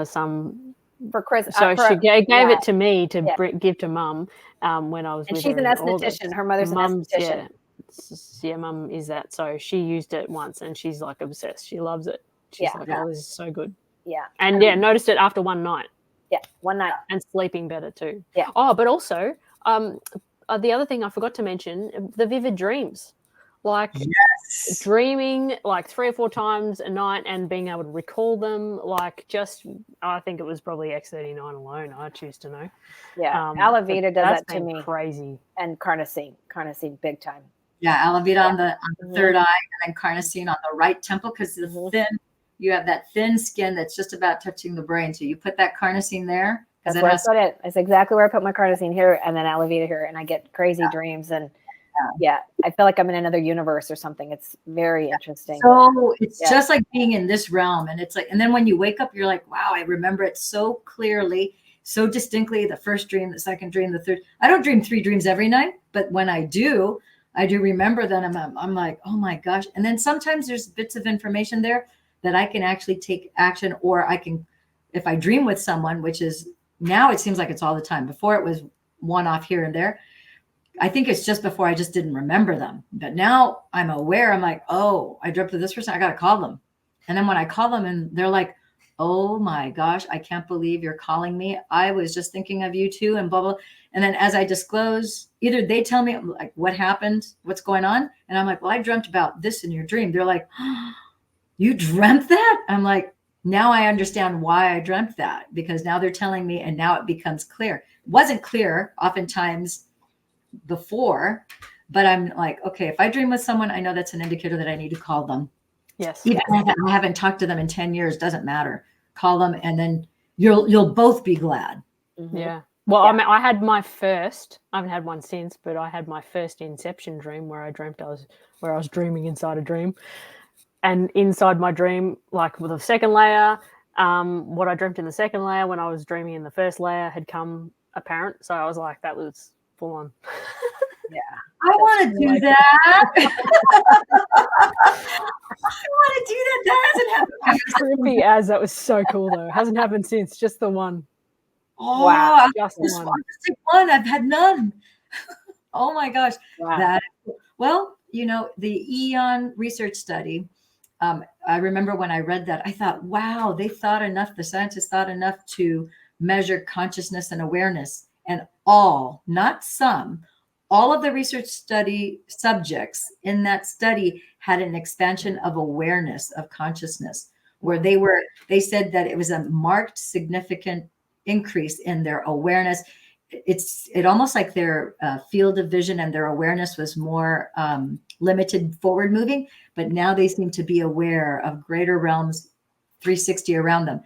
some for Chris. So she gave it to me to give to Mum when I was with her. And she's an esthetician. Her mother's an esthetician. Mum is that. So she used it once and she's like obsessed. She loves it. She's like, oh, this is so good. Yeah. And noticed it after one night. Yeah, one night. And sleeping better too. Yeah. Oh, but also the other thing I forgot to mention, the vivid dreams. Like dreaming like 3 or 4 times a night and being able to recall them, I think it was probably X39 alone, I choose to know. Yeah, Alavita does that to me. Crazy. And carnosine big time. Yeah, Alavita on the third eye, and then carnosine on the right temple, because you have that thin skin that's just about touching the brain. So you put that carnosine there. That's where I put it. That's exactly where I put my carnosine, here, and then Alavita here, and I get crazy dreams and. Yeah, I feel like I'm in another universe or something. It's very interesting. So it's just like being in this realm, and it's like, and then when you wake up, you're like, wow, I remember it so clearly, so distinctly. The first dream, the second dream, the third. I don't dream 3 dreams every night, but when I do remember that. I'm like, oh my gosh. And then sometimes there's bits of information there that I can actually take action, or I can, if I dream with someone, which is now it seems like it's all the time. Before it was one off here and there. I think it's just before I just didn't remember them. But now I'm aware. I'm like, oh, I dreamt of this person. I got to call them. And then when I call them and they're like, oh my gosh, I can't believe you're calling me. I was just thinking of you too, and blah, blah. And then as I disclose, either they tell me like what happened, what's going on. And I'm like, well, I dreamt about this in your dream. They're like, oh, you dreamt that? I'm like, now I understand why I dreamt that, because now they're telling me, and now it becomes clear. It wasn't clear oftentimes before, but I'm like, okay, if I dream with someone, I know that's an indicator that I need to call them. Yes. Even if I haven't talked to them in 10 years, doesn't matter. Call them, and then you'll both be glad. Mm-hmm. Yeah. Well, I mean, I haven't had one since, but I had my first inception dream where I dreamt I was dreaming inside a dream. And inside my dream, like with the second layer, what I dreamt in the second layer when I was dreaming in the first layer had come apparent. So I was like, that was full on. Yeah. I want to do that. I want to do that. That hasn't happened. Creepy as that was so cool though. It hasn't happened since, just the one. Oh, wow. Just one. One. I've had none. Oh my gosh. Wow. Well, the EON research study, I remember when I read that, I thought, wow, the scientists thought enough to measure consciousness and awareness. And not some, all of the research study subjects in that study had an expansion of awareness, of consciousness, where they said that it was a marked, significant increase in their awareness. It almost like their field of vision and their awareness was more limited, forward moving, but now they seem to be aware of greater realms 360 around them.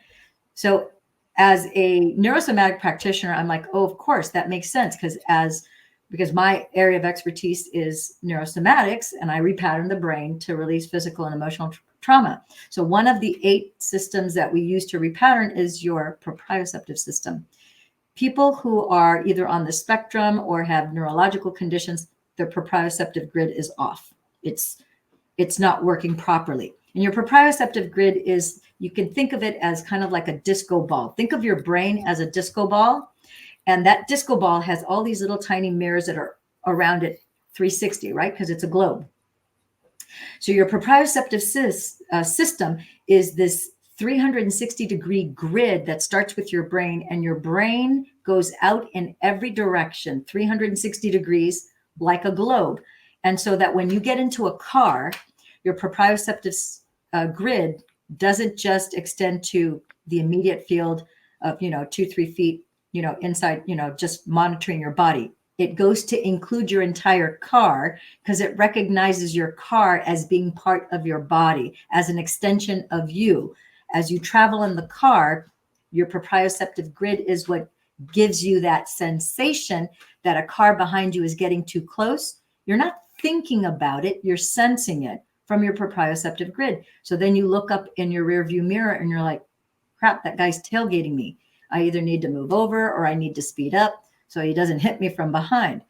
So as a neurosomatic practitioner, I'm like, oh, of course, that makes sense, because my area of expertise is neurosomatics, and I repattern the brain to release physical and emotional trauma. So one of the 8 systems that we use to repattern is your proprioceptive system. People who are either on the spectrum or have neurological conditions, their proprioceptive grid is off. It's not working properly. And your proprioceptive grid you can think of it as kind of like a disco ball. Think of your brain as a disco ball. And that disco ball has all these little tiny mirrors that are around it 360, right? Because it's a globe. So your proprioceptive system is this 360-degree grid that starts with your brain, and your brain goes out in every direction, 360 degrees, like a globe. And so that when you get into a car, your proprioceptive grid doesn't just extend to the immediate field of, 2-3 feet, inside, just monitoring your body. It goes to include your entire car, because it recognizes your car as being part of your body, as an extension of you. As you travel in the car, your proprioceptive grid is what gives you that sensation that a car behind you is getting too close. You're not thinking about it, you're sensing it from your proprioceptive grid. So then you look up in your rear view mirror and you're like, crap, that guy's tailgating me. I either need to move over or I need to speed up so he doesn't hit me from behind.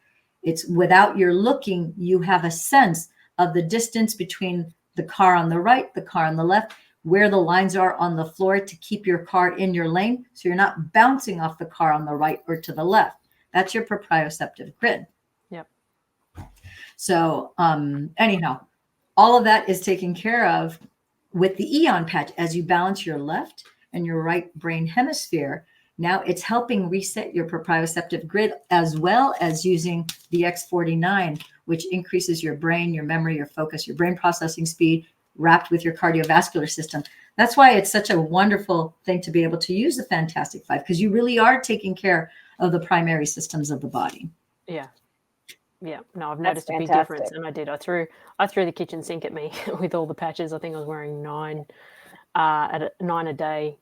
It's without your looking, you have a sense of the distance between the car on the right, the car on the left, where the lines are on the floor to keep your car in your lane, so you're not bouncing off the car on the right or to the left. That's your proprioceptive grid. Yep. So anyhow, all of that is taken care of with the EON patch. As you balance your left and your right brain hemisphere, now it's helping reset your proprioceptive grid, as well as using the X49, which increases your brain, your memory, your focus, your brain processing speed, wrapped with your cardiovascular system. That's why it's such a wonderful thing to be able to use the Fantastic Five, because you really are taking care of the primary systems of the body. Yeah. No, I've noticed a big difference, and I did. I threw the kitchen sink at me with all the patches. I think I was wearing 9 a day,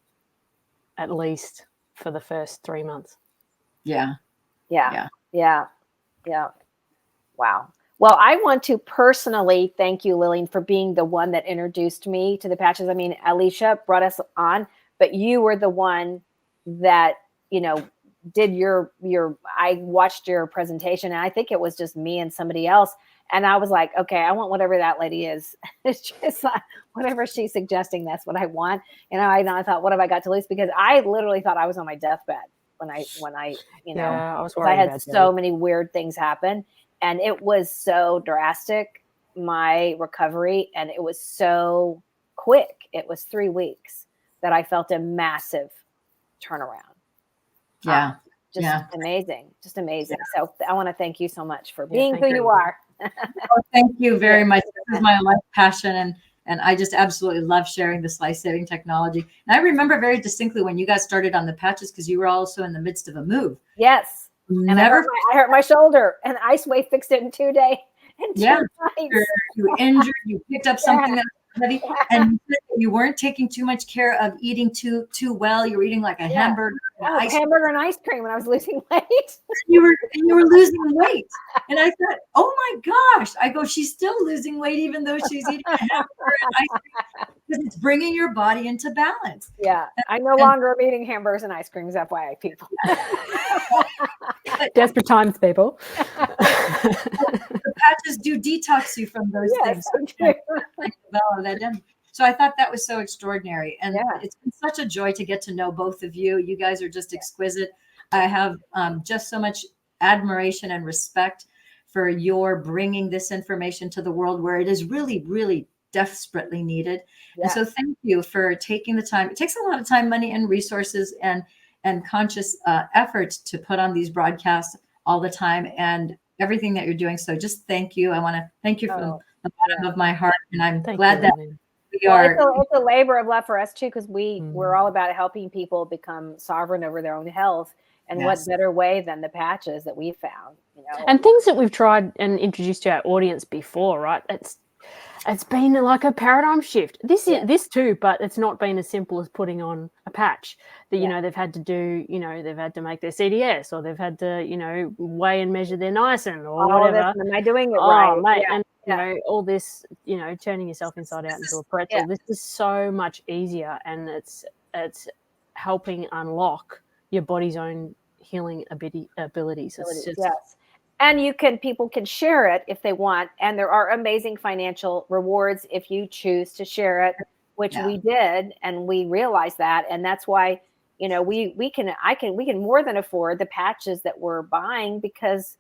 at least, for the first 3 months. Yeah. Wow. Well, I want to personally thank you, Lillian, for being the one that introduced me to the patches. I mean, Alicia brought us on, but you were the one that, did your I watched your presentation, and I think it was just me and somebody else. And I was like, okay, I want whatever that lady is. It's just like, whatever she's suggesting, that's what I want. And I thought, what have I got to lose? Because I literally thought I was on my deathbed when I I was worried. I had so many weird things happen. And it was so drastic, my recovery, and it was so quick. It was 3 weeks that I felt a massive turnaround. Yeah. Amazing. Just amazing. Yeah. So I want to thank you so much for being who you are. Thank you very much. This is my life passion, and I just absolutely love sharing this life-saving technology. And I remember very distinctly when you guys started on the patches, because you were also in the midst of a move. Yes. And I hurt my shoulder, and Ice Wave fixed it in 2 days. You injured, you picked up something that was heavy, and you weren't taking too much care of eating too well. You were eating like a hamburger. Hamburger and ice cream when I was losing weight. You were losing weight. And I thought, oh my gosh. I go, she's still losing weight even though she's eating a hamburger and ice cream, because it's bringing your body into balance. Yeah. I no longer am eating hamburgers and ice creams, FYI, people. Desperate times, people. The patches do detox you from those things. So I thought that was so extraordinary. And it's been such a joy to get to know both of you. You guys are just exquisite. I have just so much admiration and respect for your bringing this information to the world where it is really, really desperately needed. Yeah. And so thank you for taking the time. It takes a lot of time, money, and resources and conscious effort to put on these broadcasts all the time and everything that you're doing. So just thank you. I want to thank you from the bottom of my heart. And I'm glad that we are. It's a labor of love for us too, because we're all about helping people become sovereign over their own health. And what better way than the patches that we found, you know? And things that we've tried and introduced to our audience before, right? It's been like a paradigm shift. This too, but it's not been as simple as putting on a patch that, you know, they've had to do, you know, they've had to make their CDS, or they've had to, you know, weigh and measure their niacin or whatever. Am I doing it right? Mate, and you know, all this, you know, turning yourself inside out into a pretzel. This is so much easier, and it's helping unlock your body's own healing abilities. It's just, and people can share it if they want, and there are amazing financial rewards if you choose to share it, which we did, and we realized that, and that's why, you know, we can more than afford the patches that we're buying, because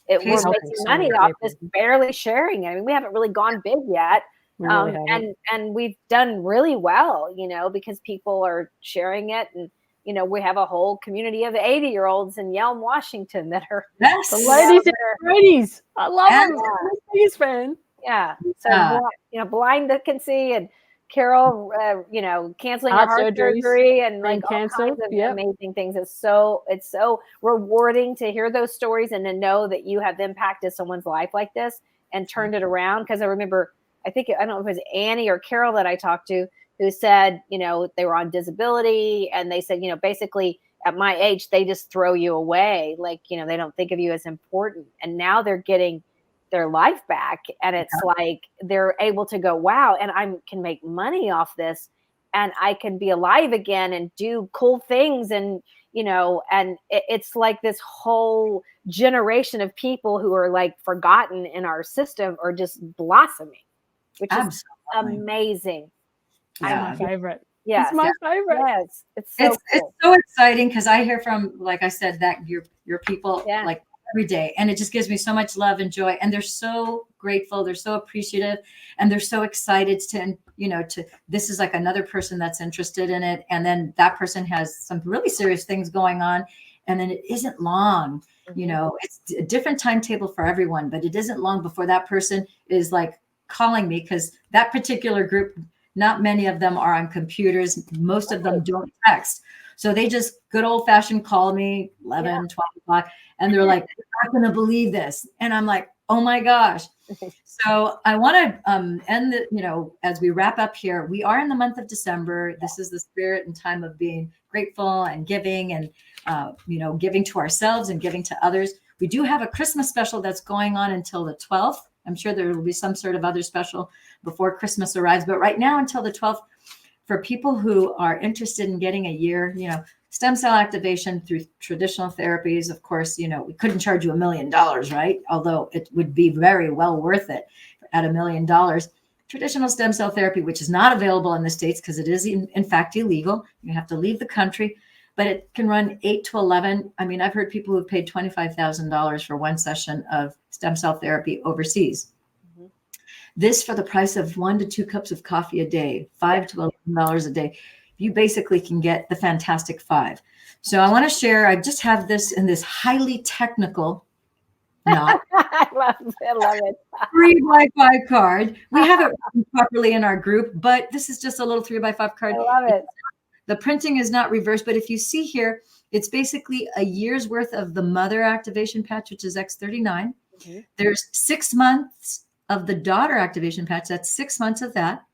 we're making money off this, barely sharing it. I mean, we haven't really gone big yet, and we've done really well, you know, because people are sharing it. And you know, we have a whole community of 80-year-olds in Yelm, Washington that are the ladies. I love them. I'm a biggest fan. Yeah. So, you know, blind that can see, and Carol, you know, canceling her heart surgery and like all kinds of amazing things. It's so rewarding to hear those stories and to know that you have impacted someone's life like this and turned it around. Because I remember, I don't know if it was Annie or Carol that I talked to, who said, you know, they were on disability, and they said, you know, basically at my age, they just throw you away. Like, you know, they don't think of you as important. And now they're getting their life back. And it's like, they're able to go, wow, and I can make money off this, and I can be alive again and do cool things. And, you know, and it's like this whole generation of people who are like forgotten in our system are just blossoming, which is amazing. My favorite. Yeah, it's my favorite. Yes, it's so cool. It's so exciting, because I hear from, like I said, that your people like every day, and it just gives me so much love and joy. And they're so grateful, they're so appreciative, and they're so excited to, you know, this is like another person that's interested in it, and then that person has some really serious things going on, and then it isn't long. You know, it's a different timetable for everyone, but it isn't long before that person is like calling me, because that particular group, not many of them are on computers. Most of them don't text. So they just good old fashioned call me 11, 12 o'clock. And they're like, you're not going to believe this. And I'm like, oh my gosh. So I want to end the, you know, as we wrap up here, we are in the month of December. This is the spirit and time of being grateful and giving, and, you know, giving to ourselves and giving to others. We do have a Christmas special that's going on until the 12th. I'm sure there will be some sort of other special before Christmas arrives. But right now until the 12th, for people who are interested in getting a year, you know, stem cell activation through traditional therapies, of course, you know, we couldn't charge you $1 million, right? Although it would be very well worth it at $1 million. Traditional stem cell therapy, which is not available in the States because it is in fact illegal. You have to leave the country, but it can run 8 to 11. I mean, I've heard people who've paid $25,000 for one session of stem cell therapy overseas. This for the price of 1 to 2 cups of coffee a day, $5 to $11 a day. You basically can get the Fantastic Five. So I want to share, I just have this in this highly technical, I love it. 3x5 card. We have it properly in our group, but this is just a little 3x5 card. I love it. The printing is not reversed, but if you see here, it's basically a year's worth of the mother activation patch, which is X39. There's 6 months of the daughter activation patch. That's 6 months of that.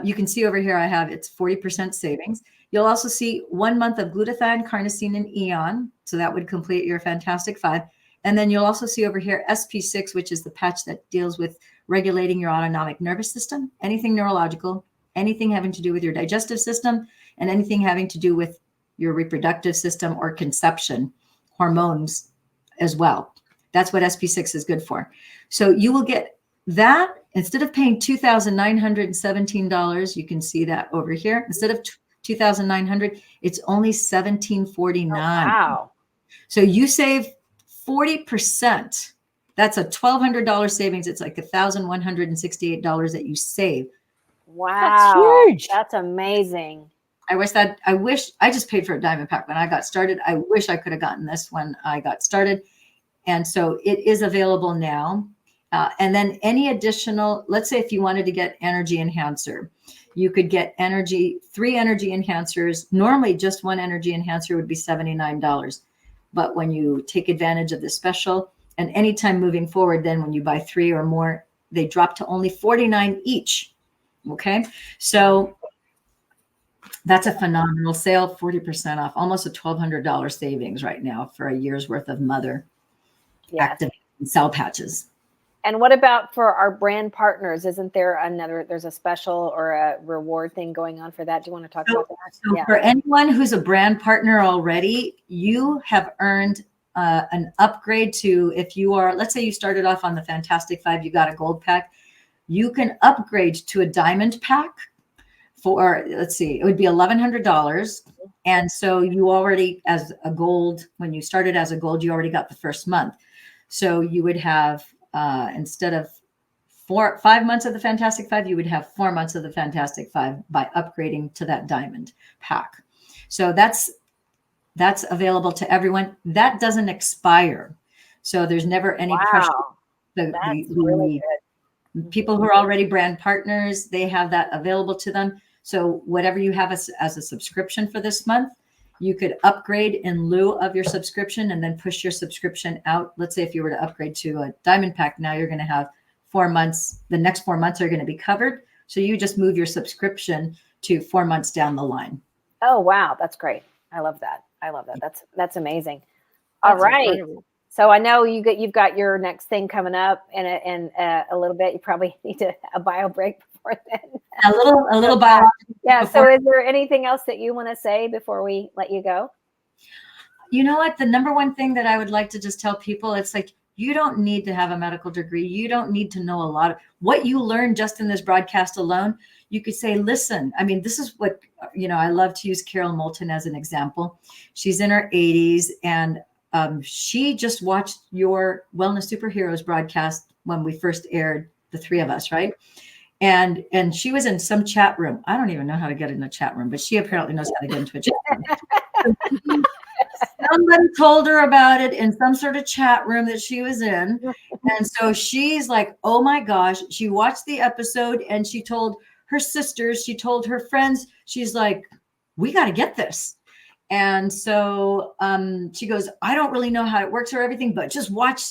You can see over here, I have, it's 40% savings. You'll also see 1 month of glutathione, carnosine, and eon. So that would complete your Fantastic Five. And then you'll also see over here SP6, which is the patch that deals with regulating your autonomic nervous system, anything neurological, anything having to do with your digestive system, and anything having to do with your reproductive system or conception, hormones as well. That's what SP6 is good for. So you will get that instead of paying $2,917. You can see that over here. Instead of $2,900, it's only $1,749. Oh, wow. So you save 40% That's a $1,200 savings. It's like $1,168 that you save. Wow. That's huge. That's amazing. I wish I just paid for a diamond pack when I got started. I wish I could have gotten this when I got started. And so it is available now. And then any additional, let's say if you wanted to get energy enhancer, you could get 3 energy enhancers. Normally just one energy enhancer would be $79. But when you take advantage of the special, and anytime moving forward, then when you buy 3 or more, they drop to only $49 each. Okay. So that's a phenomenal sale, 40% off, almost a $1,200 savings right now for a year's worth of mother active cell patches. And what about for our brand partners? Isn't there there's a special or a reward thing going on for that? Do you want to talk about that? So for anyone who's a brand partner already, you have earned an upgrade to, if you are, let's say you started off on the Fantastic 5, you got a gold pack, you can upgrade to a diamond pack for, let's see, it would be $1,100. And so you already, as a gold, when you started as a gold, you already got the first month. So you would have, instead of 5 months of the Fantastic 5, you would have 4 months of the Fantastic 5 by upgrading to that diamond pack. So that's available to everyone. That doesn't expire. So there's never any pressure. That's really good. People who are already brand partners, they have that available to them. So whatever you have as a subscription for this month, you could upgrade in lieu of your subscription and then push your subscription out. Let's say if you were to upgrade to a diamond pack, now you're going to have 4 months. The next 4 months are going to be covered. So you just move your subscription to 4 months down the line. Oh, wow. That's great. I love that. That's amazing. All right. Incredible. So I know you've got your next thing coming up in a little bit. You probably need a bio break before then. A little bio. Yeah. So is there anything else that you want to say before we let you go? You know what? The number one thing that I would like to just tell people, it's like, you don't need to have a medical degree. You don't need to know a lot of what you learned just in this broadcast alone. You could say, listen, I mean, this is what, I love to use Carol Moulton as an example. She's in her 80s and she just watched your Wellness Superheroes broadcast when we first aired, the 3 of us, right? And she was in some chat room. I don't even know how to get in a chat room, but she apparently knows how to get into a chat room. Somebody told her about it in some sort of chat room that she was in. And so she's like, oh my gosh, she watched the episode and she told her sisters, she told her friends, she's like, we got to get this. And so she goes, I don't really know how it works or everything, but just watch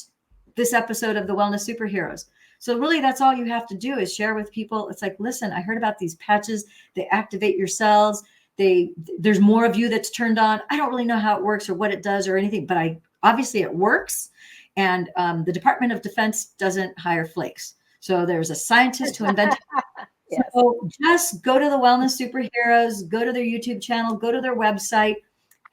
this episode of the Wellness Superheroes. So really, that's all you have to do is share with people. It's like, listen, I heard about these patches. They activate your cells. There's more of you that's turned on. I don't really know how it works or what it does or anything, but obviously it works. And the Department of Defense doesn't hire flakes. So there's a scientist who invented it. Yes. So just go to the Wellness Superheroes, go to their YouTube channel, go to their website,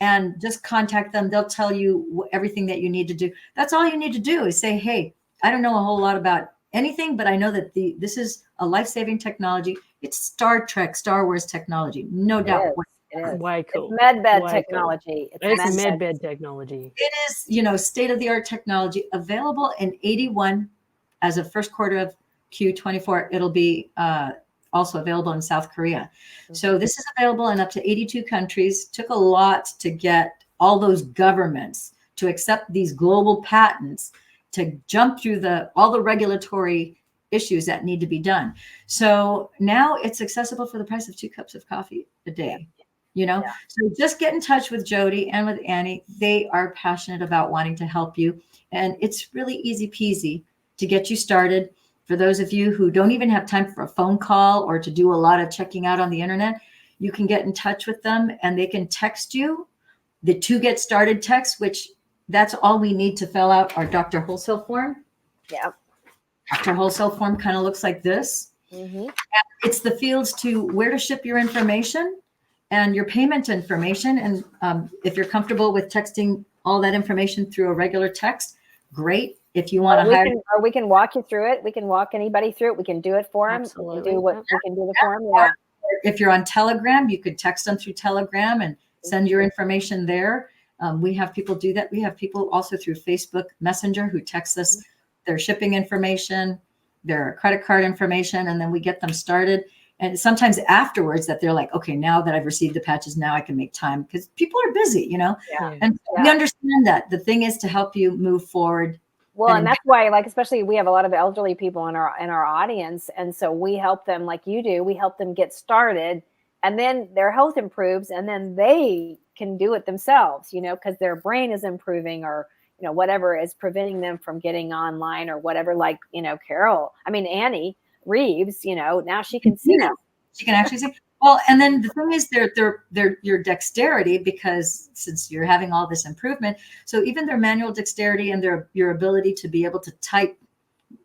and just contact them. They'll tell you everything that you need to do. That's all you need to do is say, hey, I don't know a whole lot about anything, but I know that this is a life-saving technology. It's Star Trek, Star Wars technology, no doubt. It is. Way cool. It's medbed technology. Cool. It's medbed technology. It is, state-of-the-art technology available in 81 as of first quarter of Q24. It'll be also available in South Korea. Mm-hmm. So this is available in up to 82 countries. Took a lot to get all those governments to accept these global patents, to jump through all the regulatory issues that need to be done. So now it's accessible for the price of 2 cups of coffee a day. So just get in touch with Jodi and with Annie. They are passionate about wanting to help you. And it's really easy peasy to get you started. For those of you who don't even have time for a phone call or to do a lot of checking out on the internet, you can get in touch with them and they can text you the To Get Started text, which that's all we need to fill out our Dr. Wholesale form. Yeah. Dr. Wholesale form kind of looks like this. Mm-hmm. It's the fields to where to ship your information and your payment information. And if you're comfortable with texting all that information through a regular text, great. If you want to hire, we can walk you through it. We can walk anybody through it. We can do it for them. Absolutely. We can do the form. Yeah. If you're on Telegram, you could text them through Telegram and send your information there. We have people do that. We have people also through Facebook Messenger who text us their shipping information, their credit card information, and then we get them started. And sometimes afterwards that they're like, okay, now that I've received the patches, now I can make time, because people are busy, you know. Yeah. And we understand that. The thing is to help you move forward. Well, and that's why, like, especially we have a lot of elderly people in our audience, and so we help them, like you do. We help them get started, and then their health improves, and then they can do it themselves, you know, because their brain is improving, or you know, whatever is preventing them from getting online or whatever. Like, you know, Annie Reeves, you know, now she can see. She can actually see. Well, and then the thing is your dexterity, because since you're having all this improvement, so even their manual dexterity and your ability to be able to type,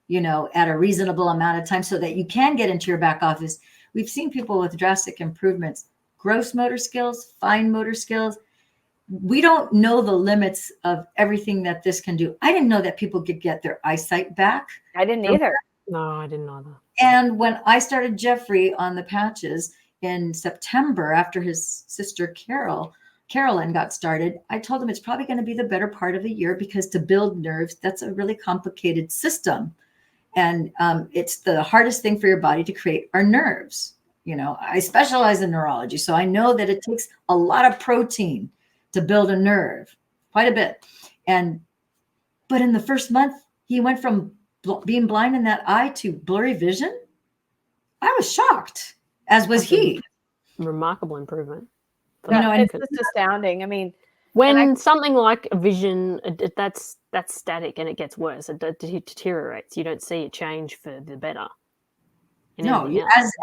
you know, at a reasonable amount of time so that you can get into your back office. We've seen people with drastic improvements, gross motor skills, fine motor skills. We don't know the limits of everything that this can do. I didn't know that people could get their eyesight back. I didn't either. No, I didn't either. And when I started Jeffrey on the patches in September, after his sister Carolyn got started, I told him it's probably going to be the better part of a year, because to build nerves, that's a really complicated system. And it's the hardest thing for your body to create are nerves. You know, I specialize in neurology, so I know that it takes a lot of protein to build a nerve, quite a bit. But in the first month, he went from being blind in that eye to blurry vision. I was shocked, as was he. Remarkable improvement. You know, and it's just astounding. I mean, when something like a vision, that's static and it gets worse, it deteriorates. You don't see it change for the better. No,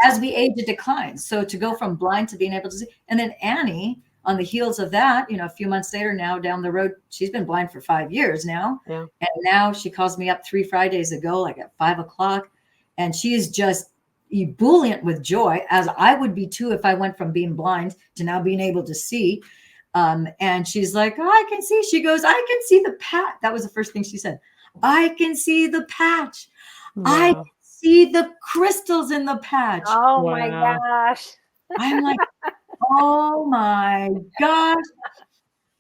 as we age, it declines. So to go from blind to being able to see, and then Annie, on the heels of that, you know, a few months later, now down the road, she's been blind for 5 years now. Yeah. And now she calls me up 3 Fridays ago, like at 5 o'clock. And she is just ebullient with joy, as I would be too if I went from being blind to now being able to see. And she's like, oh, I can see. She goes, I can see the patch. That was the first thing she said. I can see the patch. Wow. I can see the crystals in the patch. Oh, wow. My gosh. I'm like, oh my gosh.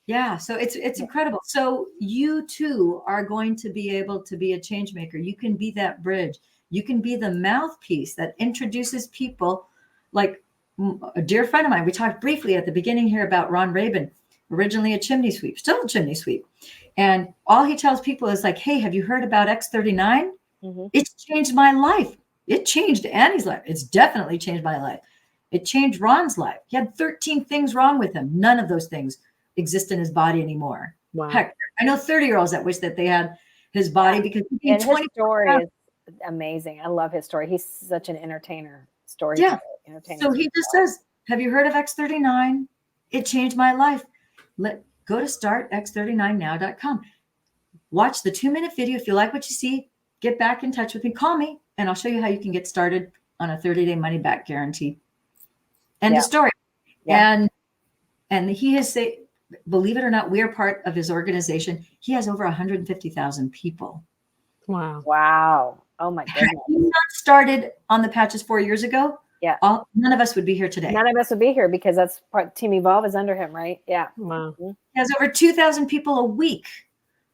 Yeah. So it's incredible. So you too are going to be able to be a change maker. You can be that bridge. You can be the mouthpiece that introduces people. Like a dear friend of mine, we talked briefly at the beginning here about Ron Rabin, originally a chimney sweep, still a chimney sweep. And all he tells people is like, hey, have you heard about X39? Mm-hmm. It's changed my life. It changed Annie's life. It's definitely changed my life. It changed Ron's life. He had 13 things wrong with him. None of those things exist in his body anymore. Wow. Heck, I know 30-year-olds that wish that they had his body, because his story is amazing. I love his story. He's such an entertainer. Yeah. So he just says, have you heard of X39? It changed my life. Go to startx39now.com. Watch the 2-minute video. If you like what you see, get back in touch with me. Call me, and I'll show you how you can get started on a 30-day money-back guarantee. End of story. Yeah. And he has said, believe it or not, we are part of his organization. He has over 150,000 people. Wow. Wow. Oh my goodness. Had he not started on the patches 4 years ago, none of us would be here today. None of us would be here, because that's part Team Evolve is under him, right? Yeah. Wow. Mm-hmm. He has over 2,000 people a week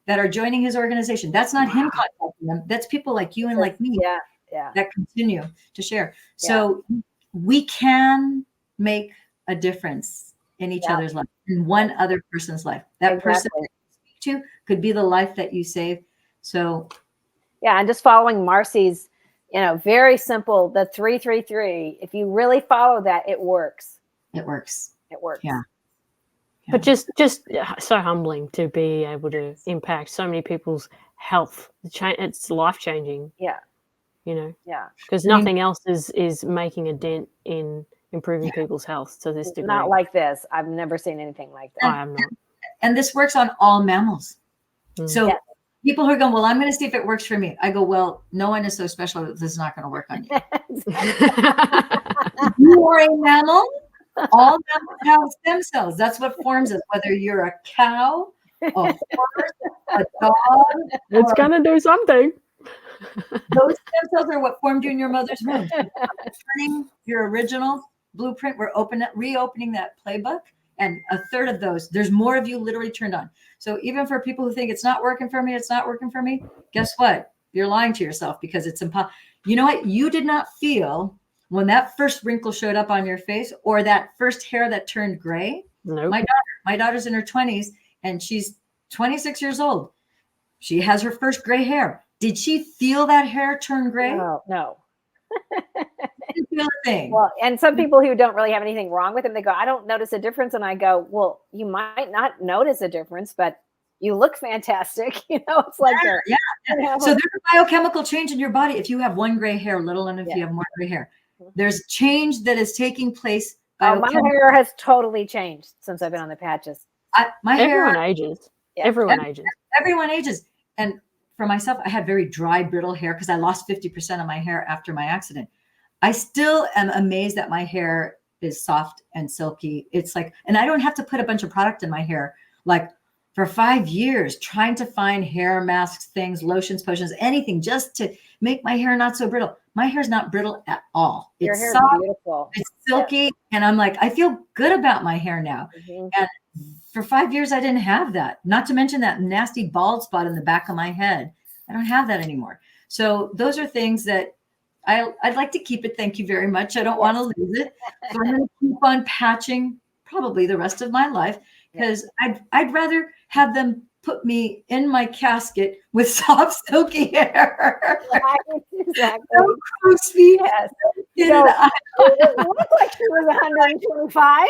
that are joining his organization. That's not him contacting them. That's people like you and like me that continue to share. So we can make a difference in each other's life, in one other person's life. That person that you speak to could be the life that you save. So and just following Marcy's, very simple, the 333. If you really follow that, it works. It works. It works. Yeah. But just so humbling to be able to impact so many people's health. It's life-changing. Yeah. Yeah. Because nothing else is making a dent in improving people's health to this degree. Not like this. I've never seen anything like that. I have not. And this works on all mammals. So people who are going, well, I'm going to see if it works for me. I go, well, no one is so special that this is not going to work on you. You are a mammal. All mammals have stem cells. That's what forms us, whether you're a cow, a horse, a dog. It's going to do something. Those stem cells are what formed you in your mother's womb. Turning your original blueprint, we're reopening that playbook. And a third of those, there's more of you literally turned on. So even for people who think it's not working for me, guess what? you're lying to yourself, because it's impossible. You know what? You did not feel when that first wrinkle showed up on your face, or that first hair that turned gray. Nope. My daughter's in her 20s and she's 26 years old. She has her first gray hair. Did she feel that hair turn gray? No. Didn't feel a thing. Well, and some people who don't really have anything wrong with them, they go, I don't notice a difference. And I go, well, you might not notice a difference, but you look fantastic. It's like, So there's a biochemical change in your body. If you have one gray hair, little, and if you have more gray hair, there's change that is taking place. My hair has totally changed since I've been on the patches. Everyone ages. Yeah. Everyone ages. And for myself, I had very dry, brittle hair because I lost 50% of my hair after my accident. I still am amazed that my hair is soft and silky. It's like, and I don't have to put a bunch of product in my hair. Like for 5 years, trying to find hair masks, things, lotions, potions, anything just to make my hair not so brittle. My hair's not brittle at all. Your It's hair soft, is beautiful. it's silky. And I'm like, I feel good about my hair now. And for 5 years, I didn't have that. Not to mention that nasty bald spot in the back of my head. I don't have that anymore. So those are things that I'd like to keep it. Thank you very much. I don't want to lose it. So I'm going to keep on patching probably the rest of my life, because I'd rather have them put me in my casket with soft, silky hair. Exactly. So crispy. Yes. It looked like she was 125.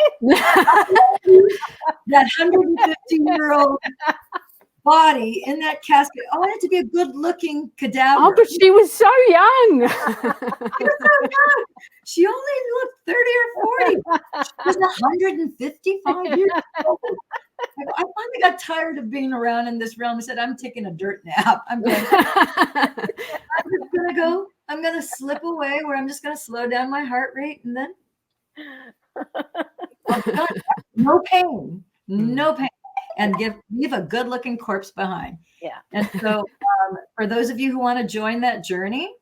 That 150-year-old body in that casket. I want it to be a good-looking cadaver. Oh, but she was so young. She was so young. She only looked 30 or 40. She was 155 years old. I finally got tired of being around in this realm. I said, I'm taking a dirt nap. I'm just gonna go. I'm gonna slip away where I'm just gonna slow down my heart rate, and then no pain, and leave a good-looking corpse behind. Yeah. And so, for those of you who want to join that journey,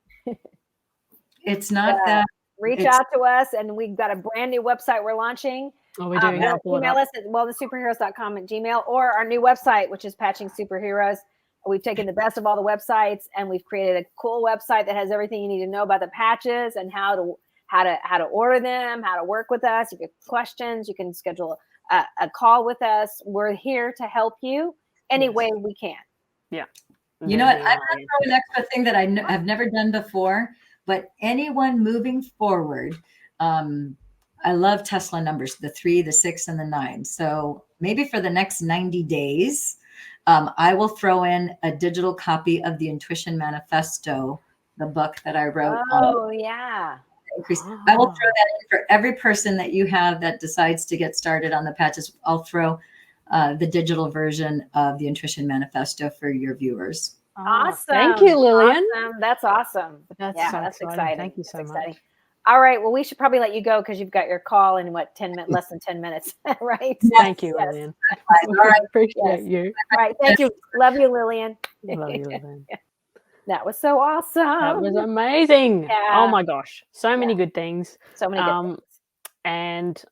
it's not that. Reach out to us, and we've got a brand new website we're launching. Oh, we do. Email us at wellnesssuperheroes.com at Gmail, or our new website, which is Patching Superheroes. We've taken the best of all the websites, and we've created a cool website that has everything you need to know about the patches and how to order them, how to work with us. If you have questions, you can schedule a call with us. We're here to help you any way we can. Yeah. You know what? I'm going to throw an extra thing that I've never done before, but anyone moving forward, I love Tesla numbers, the 3, the 6, and the 9. So maybe for the next 90 days, I will throw in a digital copy of the Intuition Manifesto, the book that I wrote. Oh, yeah. I will throw that in for every person that you have that decides to get started on the patches. I'll throw the digital version of the Intuition Manifesto for your viewers. Awesome. Thank you, Lillian. Awesome. That's awesome. That's exciting. Thank you so much. All right. Well, we should probably let you go because you've got your call in less than 10 minutes, right? Thank you, Lillian. All right. Appreciate you. All right. Thank you. Love you, Lillian. Love you, Lillian. That was so awesome. That was amazing. Yeah. Oh my gosh. So many good things. So many good things. And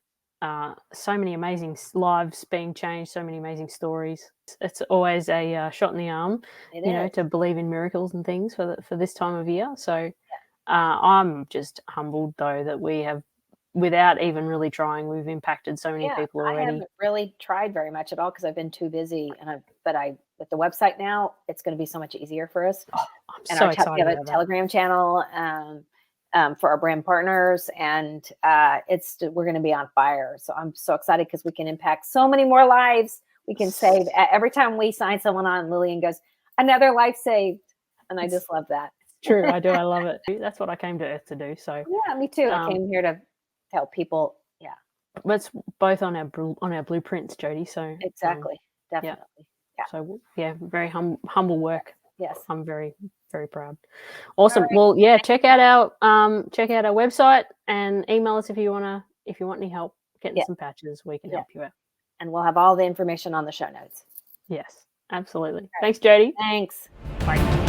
so many amazing lives being changed, so many amazing stories. It's always a shot in the arm, to believe in miracles and things for this time of year. So I'm just humbled, though, that we have, without even really trying, we've impacted so many people already. I haven't really tried very much at all because I've been too busy. But with the website now, it's going to be so much easier for us. Oh, I'm so excited. We have a Telegram channel for our brand partners, and we're going to be on fire. So I'm so excited because we can impact so many more lives. We can save. Every time we sign someone on, Lillian goes, another life saved. And I just love that. True. I do. I love it. That's what I came to Earth to do. So yeah, me too. I came here to help people. Yeah. It's both on our blueprints, Jodi. So exactly. Definitely. Yeah. So very humble work. Yes. I'm very, very proud. Awesome. Right. Well, yeah, check out our website and email us if you want any help getting some patches. We can help you out. And we'll have all the information on the show notes. Yes, absolutely. Right. Thanks, Jodi. Thanks. Bye.